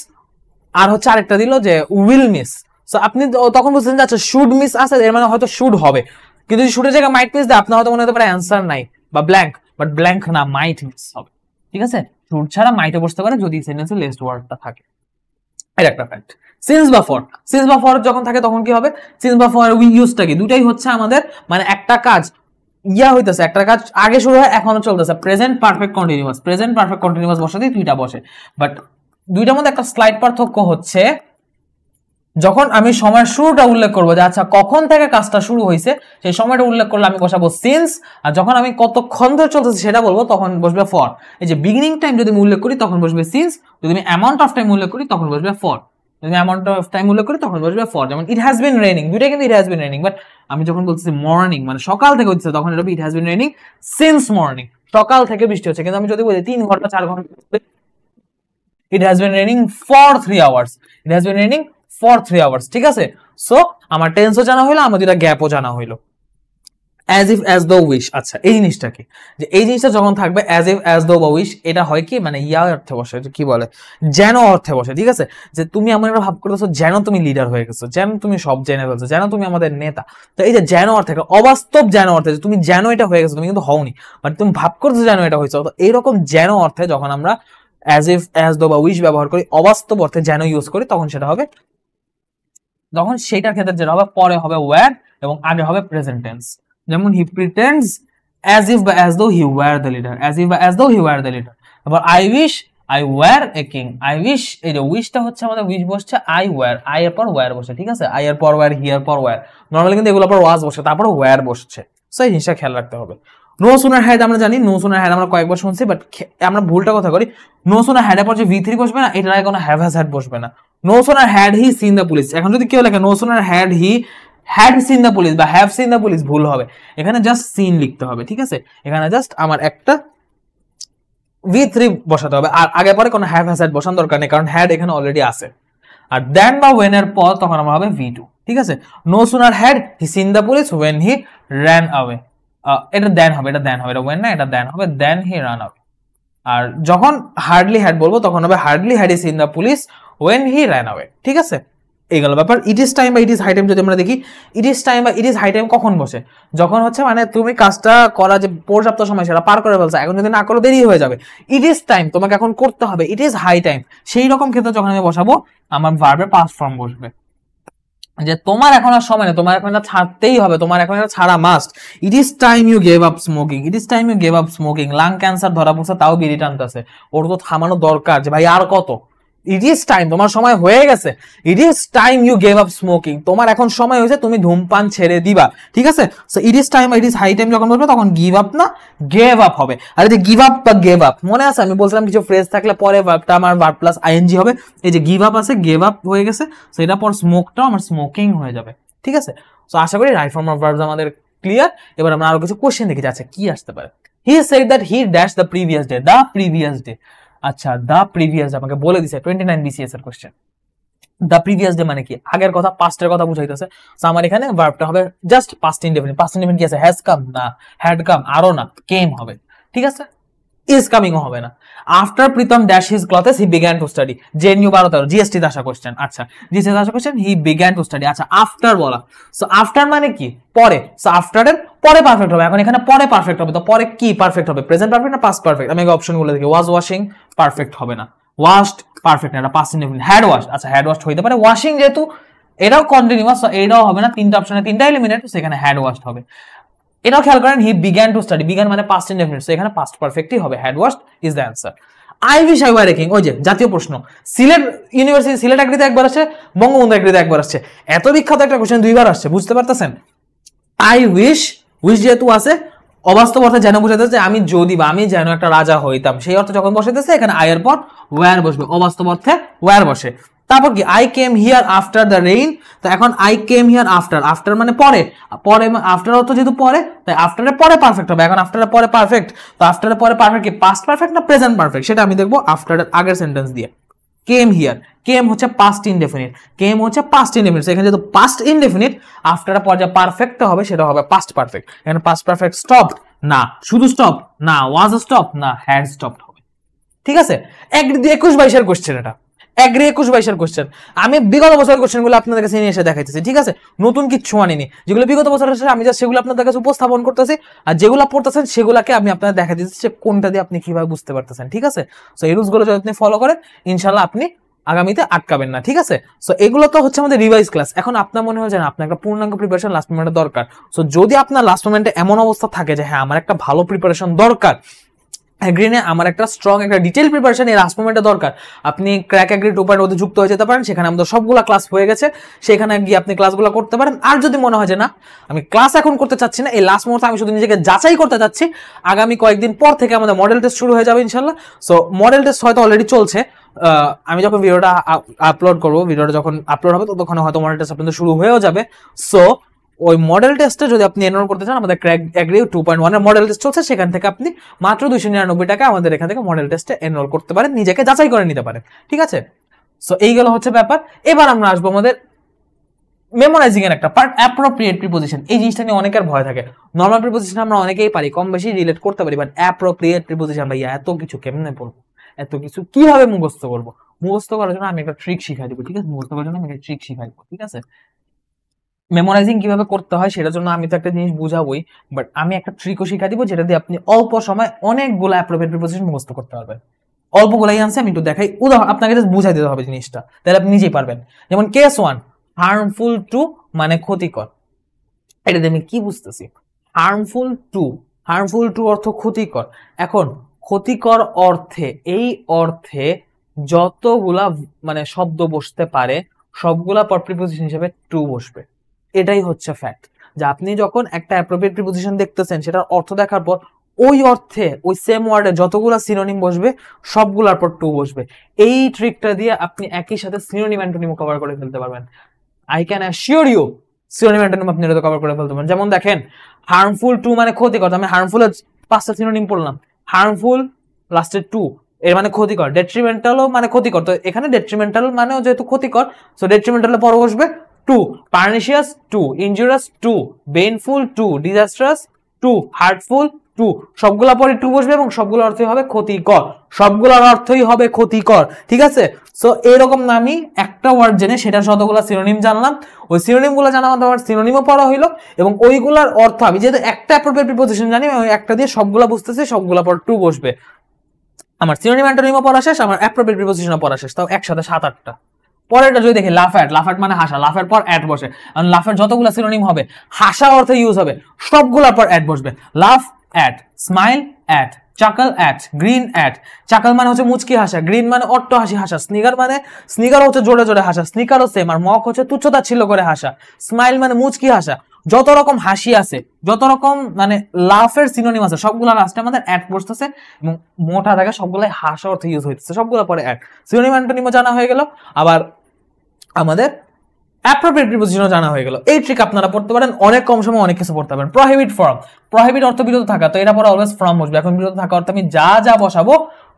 আর হচ্ছে আরেকটা দিল যে উইল মিস, সো আপনি তখন বুঝছেন যে আচ্ছা শুড মিস আছে, এর মানে হয়তো শুড হবে, কিন্তু যদি শুডের জায়গায় মাইট মিস দেয় আপনার হয়তো মনে হতে পারে অ্যান্সার নাই বা ব্ল্যাঙ্ক, বাট ব্ল্যাঙ্ক না, মাইট মিস হবে, ঠিক আছে। শুড ছাড়া মাইটে বসতে পারে যদি সেন্টেন্সে লেস্ট ওয়ার্ডটা থাকে, এটা একটা ফ্যাক্ট। সিন্স বা ফর, সিন্স বা ফর যখন থাকে তখন কি হবে, সিন্স বা ফর উই ইউজটা কি, দুটাই হচ্ছে আমাদের মানে একটা কাজ হইতেছে, একটা কাজ আগে শুরু হয় এখনো চলতেছে, present perfect continuous, present perfect continuous বসাতেই দুইটা বসে। বাট দুইটার মধ্যে একটা স্লাইড পার্থক্য হচ্ছে, যখন আমি সময়ের শুরুটা উল্লেখ করবো যে আচ্ছা কখন থেকে কাজটা শুরু হয়েছে সেই সময়টা উল্লেখ করলে আমি বসাবো সিন্স, আর যখন আমি কতক্ষণ ধরে চলতেছে সেটা বলবো তখন বসবে ফর। এই যে বিগিনিং টাইম যদি আমি উল্লেখ করি তখন বসবে সিন্স, যদি আমি অ্যামাউন্ট অফ টাইম উল্লেখ করি তখন বসবে ফর, যদি অ্যামাউন্ট অফ টাইম উল্লেখ করি তখন বসবে ফর। যেমন ইট হ্যাজ বিন রেইনিং, দুইটা কিন্তু it has been raining, but আমি যখন বলতেছি মর্নিং মানে সকাল থেকে হচ্ছে তখন এটা it has been raining since morning, সকাল থেকে বৃষ্টি হচ্ছে। কিন্তু আমি যদি বলি 3 ঘন্টা 4 ঘন্টা, it has been raining for 3 hours, it has been raining for 3 hours, ঠিক আছে। সো আমার টেন্সও জানা হইলো, আমার দুইটা গ্যাপও জানা হইলো। As if as though wish. আচ্ছা এই জিনিসটা কি, যে এই জিনিসটা যখন থাকবে অ্যাজ ইফ অ্যাজ দো বা উইশ, এটা হয় কি মানে ইয়া অর্থে বসে, কি বলে যেন অর্থে বসে, ঠিক আছে। যে তুমি এমন একটা ভাব করতেছো যেন তুমি লিডার হয়ে গেছো, যেন তুমি সব জেনে ফেলছো, যেন তুমি আমাদের নেতা। তো এই যে যেন অর্থে, অবাস্তব যেন অর্থে, যে তুমি যেন এটা হয়ে গেছো, তুমি কিন্তু হওনি, মানে তুমি ভাব করছো যেন এটা হয়েছে। তো এইরকম যেন অর্থে যখন আমরা অ্যাজ ইফ অ্যাজ দো বা উইশ ব্যবহার করি, অবাস্তব অর্থে যেন ইউজ করি, তখন সেটা হবে, তখন সেইটার ক্ষেত্রে যেটা হবে পরে হবে ওয়্যার এবং আগে হবে প্রেজেন্ট টেন্স। যেমন হি প্রিটেন্ডস অ্যাজ ইফ বা as though he were the leader, as if বা as though he were the leader. তারপর I wish I were a king, I wish, এই যে উইশটা হচ্ছে আমাদের উইশ বসছে আই ওয়্যার, আই এর পর ওয়্যার বসে, ঠিক আছে, আই এর পর ওয়্যার, হি এর পর ওয়্যার, নর্মালি কিন্তু এগুলোর পর ওয়াজ বসে, তারপর ওয়্যার বসছে। সো এই জিনিসটা খেয়াল রাখতে হবে। নো সুনার হ্যাড আমরা জানি, নো সুনার হ্যাড আমরা কয়েকবার শুনছি, বাট আমরা ভুলটা কথা করি, নো সুনার হ্যাড এর পর যে V3 বসবে না, এটার আগে কোনো হ্যাভ হ্যাজ হ্যাড বসবে না। No sooner had he seen the police, এখন যদি কেউ লেখে no sooner had he had seen the police বা হ্যাভ সিন দ্য পুলিশ, ভুল হবে, এখানে জাস্ট সিন লিখতে হবে, ঠিক আছে। এখানে জাস্ট আমার একটা V3 বসাতে হবে, আর আগে পরে কোনো হ্যাভ হ্যাজ হ্যাড বসানোর দরকার নেই, কারণ হ্যাড এখানে অলরেডি আছে। আর দেন বা ওয়েন এর পর তখন আমরা হবে V2, ঠিক আছে। No sooner had he seen the police when he ran away, এটা দেন হবে, এটা দেন হবে, এটা ওয়েন না, এটা দেন হবে, দেন হি রান অ্যাওয়ে। আর যখন হার্ডলি হ্যাড বলবো তখন হবে hardly had he seen the police when he ran away, ঠিক আছে। এই গেল ব্যাপার। ইট ইজ টাইম বা ইট ইজ হাই টাইম যদি আমরা দেখি, ইট ইজ টাইম বা ইট ইজ হাই টাইম কখন বসে, যখন হচ্ছে মানে তুমি কাজটা করা যে পর্যাপ্ত সময় সেটা পার করে ফেলছো, এখন যদি না করো দেরি হয়ে যাবে, ইট ইজ টাইম তোমাকে এখন করতে হবে, ইট ইজ হাই টাইম, সেই রকম ক্ষেত্রে যখন আমি বসাবো আমার ভার্বের পাস্ট ফর্ম বসবে, যে তোমার এখন আর সময় নেই, তোমার এখন এটা ছাড়তেই হবে, তোমার এখন এটা ছাড়া must. It is time you gave up smoking, it is time you gave up smoking, lung cancer ধরা পড়ছে তাও বিড়ি টানতেছে, ওর তো থামানো দরকার, যে ভাই আর কত, ইট ইজ টাইম, তোমার সময় হয়ে গেছে, it is time you gave up smoking, তোমার এখন সময় হয়েছে তুমি ধূমপান ছেড়ে দিবা, ঠিক আছে। So it is time, it is high time যখন বলবে তখন গিভ আপ না গেভ আপ হবে। আর এই যে গিভ আপ বা গেভ আপ মনে আছে আমি বলছিলাম কিছু ফ্রেজ থাকলে পরে ভার্বটা আমার ভার্ব প্লাস আইএনজি হবে, এই যে গিভ আপ আছে গেভ আপ হয়ে গেছে, সো এটা পর স্মোকটাও আমার স্মোকিং হয়ে যাবে, ঠিক আছে। সো আশা করি রাইট ফর্ম অফ ভার্বস আমাদের ক্লিয়ার। এবার আমরা আরো কিছু কোশ্চেন দেখি যাচ্ছে কি আসতে পারে। He said that he dash the previous day, the previous day, আচ্ছা দ্য প্রিভিয়াস ডে আমাকে বলে দিছে 29 BCS এর কোশ্চেন। দ্য প্রিভিয়াস ডে মানে কি, আগের কথা, পাস্টের কথা বুঝাইতেছে। সো আমার এখানে ভার্বটা হবে just past indefinite. Past indefinite কি আছে, হ্যাজ কাম না, হ্যাড কাম আরো না, কেম হবে, ঠিক আছে, ইজ কামিংও হবে না। After Pritam dash his clothes he began to study, JNU 12 GST আসা কোশ্চেন, আচ্ছা জিএসটি আসা question, he began to study, আচ্ছা আফটার বলা, সো আফটার মানে কি পরে, সো আফটারের পরে পারফেক্ট হবে, এখন এখানে পরে পারফেক্ট হবে, তো পরে কি পারফেক্ট হবে, প্রেজেন্ট পারফেক্ট না পাস্ট পারফেক্ট, আমি অপশনগুলো দেখি, ওয়াজ ওয়াশিং পারফেক্ট হবে না, ওয়াশড পারফেক্ট না, এটা পাস্ট ইনডেফিনিট, হ্যাড ওয়াশড, আচ্ছা হ্যাড ওয়াশড হইতে পারে, ওয়াশিং যেহেতু এটাও কন্টিনিউয়াস, এটাও হবে না, তিনটা অপশনে তিনটা এলিমিনেট, সেখানে হ্যাড ওয়াশড হবে। এটাও খেয়াল করেন, he began to study, began মানে পাস্ট ইনডেফিনিট, সো এখানে পাস্ট পারফেক্টই হবে, had washed is the answer. I wish I were a king, ওই যে জাতীয় প্রশ্ন, সিলেট ইউনিভার্সিটি সিলেট এগ্রিতে একবার আসছে, বঙ্গবন্ধু এগ্রিতে একবার আসছে, এত বিখ্যাত একটা কোশ্চেন দুইবার আসছে, বুঝতে পারতেছেন। আই উইশ, উইশ যেহেতু আছে অবাস্তব অর্থে যেন বুঝাইতেছে আমি যদি বা আমি যেন একটা রাজা হইতাম, সেই অর্থে যখন বসাইতেছে এখানে আই এর পর ওয়্যার বসবে, অবাস্তব অর্থে ওয়্যার বসে। তারপর কি I came here after the rain, তো এখন I came here after, after মানে পরে, পরে আফটার অর্থ যেহেতু পরে, তাই আফটারের পরে পারফেক্ট হবে, এখন আফটারের পরে পারফেক্ট, তো আফটারের পরে পারফেক্ট কি পাস্ট পারফেক্ট না প্রেজেন্ট পারফেক্ট, সেটা আমি দেখবো আফটারের আগের সেন্টেন্স দিয়ে। কেম হিয়ার, কেম হচ্ছে পাস্ট ইনডেফিনিট, কেম হচ্ছে পাস্ট ইনডেফিনিট, এখানে যেহেতু পাস্ট ইনডেফিনিট আফটারের পর যে পারফেক্ট হবে সেটা হবে পাস্ট পারফেক্ট, এখানে পাস্ট পারফেক্ট স্টপ না, শুধু স্টপ না, ওয়াজ স্টপ না, হ্যাড স্টপড হবে, ঠিক আছে। 21-22 কোশ্চেন, এটা এগ্রি 21-22 কোশ্চেন, আমি বিগত বছরের কোশ্চেনগুলো আপনাদের কাছে নিয়ে এসে দেখাইতেছি, ঠিক আছে, নতুন কিচ্ছু আনিনি, যেগুলো বিগত বছরের আমি জাস্ট সেগুলো আপনাদের কাছে উপস্থাপন করতেছি, আর যেগুলো পড়তেছেন সেগুলোকে আমি আপনাদের দেখা দিচ্ছি যে কোনটা দিয়ে আপনি কিভাবে বুঝতে পারতেছেন, ঠিক আছে। সো এই রুলসগুলো যদি আপনি ফলো করেন ইনশাল্লাহ আপনি আগামীতে আটকাবেন না, ঠিক আছে। সো এগুলো তো হচ্ছে আমাদের রিভাইজ ক্লাস। এখন আপনার মনে হয় যে না আপনার একটা পূর্ণাঙ্গ প্রিপারেশন লাস্ট মোমেন্টে দরকার, সো যদি আপনার লাস্ট মোমেন্টে এমন অবস্থা থাকে যে হ্যাঁ আমার একটা ভালো প্রিপারেশন দরকার, অ্যাগ্রিনে আমার একটা স্ট্রং একটা ডিটেইল প্রিপারেশন এই লাস্ট মোমেন্টে দরকার, আপনি ক্র্যাক অ্যাগ্রি 2.0 যুক্ত হয়ে যেতে পারেন, সেখানে আমাদের সবগুলো ক্লাস হয়ে গেছে, সেখানে গিয়ে আপনি ক্লাসগুলো করতে পারেন। আর যদি মনে হয় যে না আমি ক্লাস এখন করতে চাচ্ছি না, এই লাস্ট মুহূর্তে আমি শুধু নিজেকে যাচাই করতে চাচ্ছি, আগামী কয়েকদিন পর থেকে আমাদের মডেল টেস্ট শুরু হয়ে যাবে ইনশাল্লাহ। সো মডেল টেস্ট হয়তো অলরেডি চলছে, আমি যখন ভিডিওটা আপলোড করবো, ভিডিওটা যখন আপলোড হবে তখন হয়তো মডেল টেস্ট আপনাদের শুরু হয়েও যাবে। সো ওই মডেল টেস্টে যদি আপনি এনরোল করতে চান, আমাদের ক্র্যাক অ্যাগ্রি 2.1 এর মডেল টেস্ট চলছে, সেখান থেকে আপনি মাত্র 299 টাকা আমাদের এখান থেকে মডেল টেস্টে এনরোল করতে পারেন, নিজেকে যাচাই করে নিতে পারেন, ঠিক আছে। সো এইগুলো হচ্ছে ব্যাপার। এবার আমরা আসবো আমাদের মেমোরাইজিং এর একটা পার্ট অ্যাপ্রোপ্রিয়েট প্রিপোজিশন। এই জিনিসটা নিয়ে অনেকের ভয় থাকে। নরমাল প্রিপোজিশন আমরা অনেকেই পারি, কম বেশি রিলেট করতে পারি, বাট অ্যাপ্রোপ্রিয়েট প্রিপোজিশন ভাইয়া এত কিছু কেমনে পড়বো, এত কিছু কিভাবে মুখস্থ করবো? মুখস্থ করার জন্য আমি একটা ট্রিক শিখাই দিব, ঠিক আছে? মুখস্থ করার জন্য আমি একটা ট্রিক শিখাই দিব, ঠিক আছে? মেমোরাইজিং কিভাবে করতে হয় সেটার জন্য আমি তো একটা জিনিস বুঝাবোই, বাট আমি একটা ট্রিকও শিখাই দিব যেটা দিয়ে আপনি অল্প সময় অনেকগুলো অ্যাপ্রোপ্রিয়েট প্রিপোজিশন মুখস্থ করতে পারবেন। অল্পগুলাই আনছে, আমি একটু দেখাই, উদাহরণ আপনাকে জাস্ট বুঝাই দিতে হবে জিনিসটা, তাহলে আপনি নিজেই পারবেন। যেমন কেস 1, হার্মফুল টু মানে ক্ষতিকর। এটা দিয়ে আমি কি বুঝতেছি? হার্মফুল টু অর্থ ক্ষতিকর। এখন ক্ষতিকর অর্থে, এই অর্থে যতগুলা মানে শব্দ বসতে পারে সবগুলা পর প্রিপোজিশন হিসেবে টু বসবে। এটাই হচ্ছে ফ্যাক্ট, যে আপনি যখন একটা অ্যাপ্রোপ্রিয়েট প্রিপোজিশন দেখতেছেন সেটার অর্থ দেখার পর ওই অর্থে ওই সেম ওয়ার্ডে যতগুলা সিনোনিম বসবে সবগুলার পর টু বসবে। এই ট্রিকটা দিয়ে আপনি একই সাথে সিনোনিম অ্যান্টোনিম কভার করে ফেলতে পারবেন। I can assure you synonym antonym আপনি এটা কভার করে ফেলতে পারবেন। যেমন দেখেন, হার্মফুল টু মানে ক্ষতিকর, আমি হার্মফুলের 5টা সিনোনিম পড়লাম। হার্মফুল লাস্টে টু, এর মানে ক্ষতিকর। ডেট্রিমেন্টালও মানে ক্ষতিকর, তো এখানে ডেট্রিমেন্টাল মানেও যেহেতু ক্ষতিকর, সো ডেট্রিমেন্টালের পর বসবে to. Pernicious to, injurious to, baneful to, disastrous to, hurtful to, সবগুলা পরে টু বসবে এবং সবগুলোর অর্থই হবে ক্ষতিকর, সবগুলোর অর্থই হবে ক্ষতিকর, ঠিক আছে? সো এরকম আমি একটা ওয়ার্ড জেনে সেটা যতগুলো সিনোনিম জানলাম, ওই সিনোনিম গুলো জানা মতো আমার সিনোনিমও পড়া হইলো, এবং ওইগুলার অর্থ আমি যেহেতু একটা অ্যাপ্রোপ্রিয়েট প্রিপোজিশন জানি, ওই একটা দিয়ে সবগুলা বুঝতেছি, সবগুলা পর টু বসবে। আমার সিনোনিম অ্যান্টোনিমও পড়া শেষ, আমার অ্যাপ্রোপ্রিয়েট প্রিপোজিশনও পড়া শেষ, তাও একসাথে 7-8টা। পরেরটা যদি দেখি, লাফ অ্যাট মানে হাসা, লাফের পর অ্যাট বসে, কারণ লাফের যতগুলো সিনোনিম হবে হাসা অর্থে ইউজ হবে, সবগুলোর পর অ্যাট বসবে। Laugh at, smile at, chuckle at, grin at. Chuckle মানে হচ্ছে মুচকি হাসা, গ্রিন মানে অট্ট হাসি হাসা, স্নিগার হচ্ছে জোরে জোরে হাসা, স্নিকারও সেম, আর মক হচ্ছে তুচ্ছতাচ্ছিল্য করে হাসা, স্মাইল মানে মুচকি হাসা। যত রকম হাসি আছে, যত রকম মানে লাফের সিনোনিম আছে, সবগুলো লাস্টে আমাদের অ্যাট বসতেছে, এবং মোটা থাকে সবগুলাই হাসা অর্থে ইউজ হইতেছে, সবগুলো পরে অ্যাট। সিনোনিম অ্যান্টোনিমও জানা হয়ে গেল, আবার আমাদের অ্যাপ্রোপ্রিয়েট প্রিপোজিশনও জানা হয়ে গেল। এই ট্রিক আপনারা পড়তে পারেন, অনেক কম সময় অনেক কিছু পড়তে পারেন। প্রহিবিট ফ্রম, প্রহিবিট অর্থ বিরত থাকা, তো এটা পরে অলওয়েজ ফ্রম বসবে। এখন বিরত থাকা অর্থ আমি যা যা বসাবো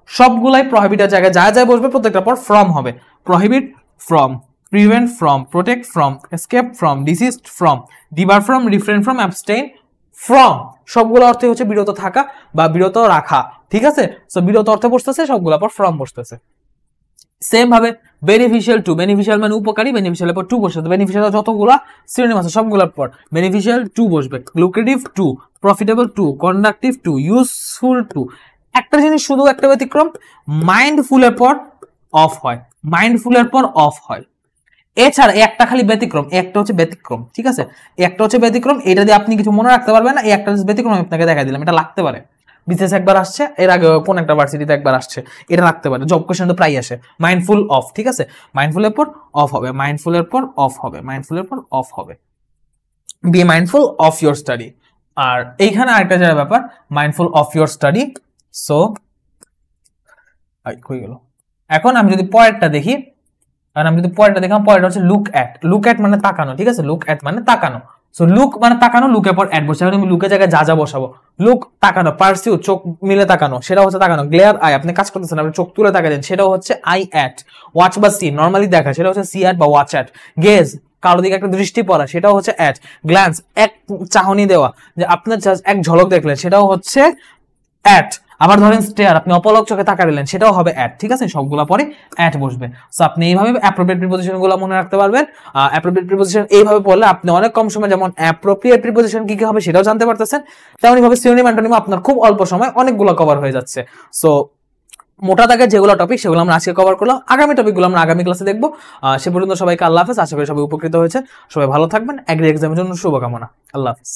সবগুলাই প্রহিবিটের জায়গায় যা যা বসবে প্রত্যেকটা পর ফ্রম হবে। Prohibit from, prevent from, protect from, escape from, deceased from, ডিবার from, refrain from, abstain from, সবগুলো অর্থে হচ্ছে বিরত থাকা বা বিরত রাখা, ঠিক আছে? সো বিরত অর্থে বসতেছে, সবগুলো পর ফ্রম বসতেছে। সেম ভাবে বেনিফিশিয়াল টু, বেনিফিশিয়াল মানে উপকারী, বেনিফিশিয়ালের পর টু বসবে, বেনিফিশিয়াল যতগুলা সিনোনিম আছে সবগুলোর পর বেনিফিশিয়াল টু বসবে। Lucrative to, profitable to, conductive to, useful to. একটা জিনিস শুধু একটা ব্যতিক্রম, মাইন্ডফুলের পর অফ হয়, মাইন্ডফুলের পর অফ হয়। এছাড়া একটা খালি ব্যতিক্রম, একটা হচ্ছে ব্যতিক্রম, ঠিক আছে? একটা হচ্ছে ব্যতিক্রম, এটা দিয়ে আপনি কিছু মনে রাখতে পারবেন না, এই একটা ব্যতিক্রম আমি আপনাকে দেখাই দিলাম, এটা লাগতে পারে, বিশেষ একবার আসছে, এর আগে কোন একটা ভার্সিটিতে একবার আসছে, এটা রাখতে পারে, জব কোশ্চেন তো প্রায় আসে। মাইন্ডফুল অফ, ঠিক আছে? মাইন্ডফুলের পর অফ হবে, মাইন্ডফুলের পর অফ হবে, মাইন্ডফুলের পর অফ হবে। Be mindful of your study. আর এইখানে আরেকটা যারা ব্যাপার, mindful of your study. So হয়ে গেল। এখন আমি যদি পরেরটা দেখি, কারণ আমি যদি পরেরটা দেখলাম, পরেরটা হচ্ছে লুক অ্যাট। লুক অ্যাট মানে তাকানো, ঠিক আছে? লুক অ্যাট মানে তাকানো। সো লুক মানে তাকানো, লুকের পর অ্যাট বসে, আমি লুকের জায়গায় যা যা বসাবো। লুক তাকানো, পার্সিউ চোখ মিলে তাকানো, সেটা হচ্ছে তাকানো। গ্লেয়ার আই, আপনি কাজ করতেছেন, আপনি চোখ তুলে তাকাচ্ছেন, সেটাও হচ্ছে আই অ্যাট। ওয়াচ বা সি, নর্মালি দেখা, সেটা হচ্ছে সি অ্যাট বা ওয়াচ অ্যাট। গেজ, কারো দিকে একটা দৃষ্টি পড়া, সেটাও হচ্ছে অ্যাট। গ্ল্যান্স, এক চাহনি দেওয়া, যে আপনার এক ঝলক দেখলেন, সেটাও হচ্ছে অ্যাট। আবার ধরেন স্টেয়ার, আপনি অপলক চোখে তাকালেন, সেটাও হবে অ্যাট, ঠিক আছে? সবগুলা পরে অ্যাট বসবে। সো আপনি এইভাবে অ্যাপ্রোপ্রিয়েট প্রিপোজিশন গুলো মনে রাখতে পারবেন। অ্যাপ্রোপ্রিয়েট প্রিপোজিশন এইভাবে পড়লে আপনি অনেক কম সময়, যেমন অ্যাপ্রোপ্রিয়েট প্রিপোজিশন কি কি হবে সেটাও জানতে পারতেছেন, তেমনি ভাবে সিনোনিম অ্যান্টোনিম আপনার খুব অল্প সময় অনেকগুলো কভার হয়ে যাচ্ছে। সো মোটা দাগের যেগুলো টপিক সেগুলো আমরা আজকে কভার করলাম, আগামী টপিকগুলো আমরা আগামী ক্লাসে দেখবো। সে পর্যন্ত সবাইকে আল্লাহ হাফেজ। আশা করি সবাই উপকৃত হয়েছে, সবাই ভালো থাকবেন। এগ্রি এক্সামের জন্য শুভকামনা। আল্লাহ হাফেজ।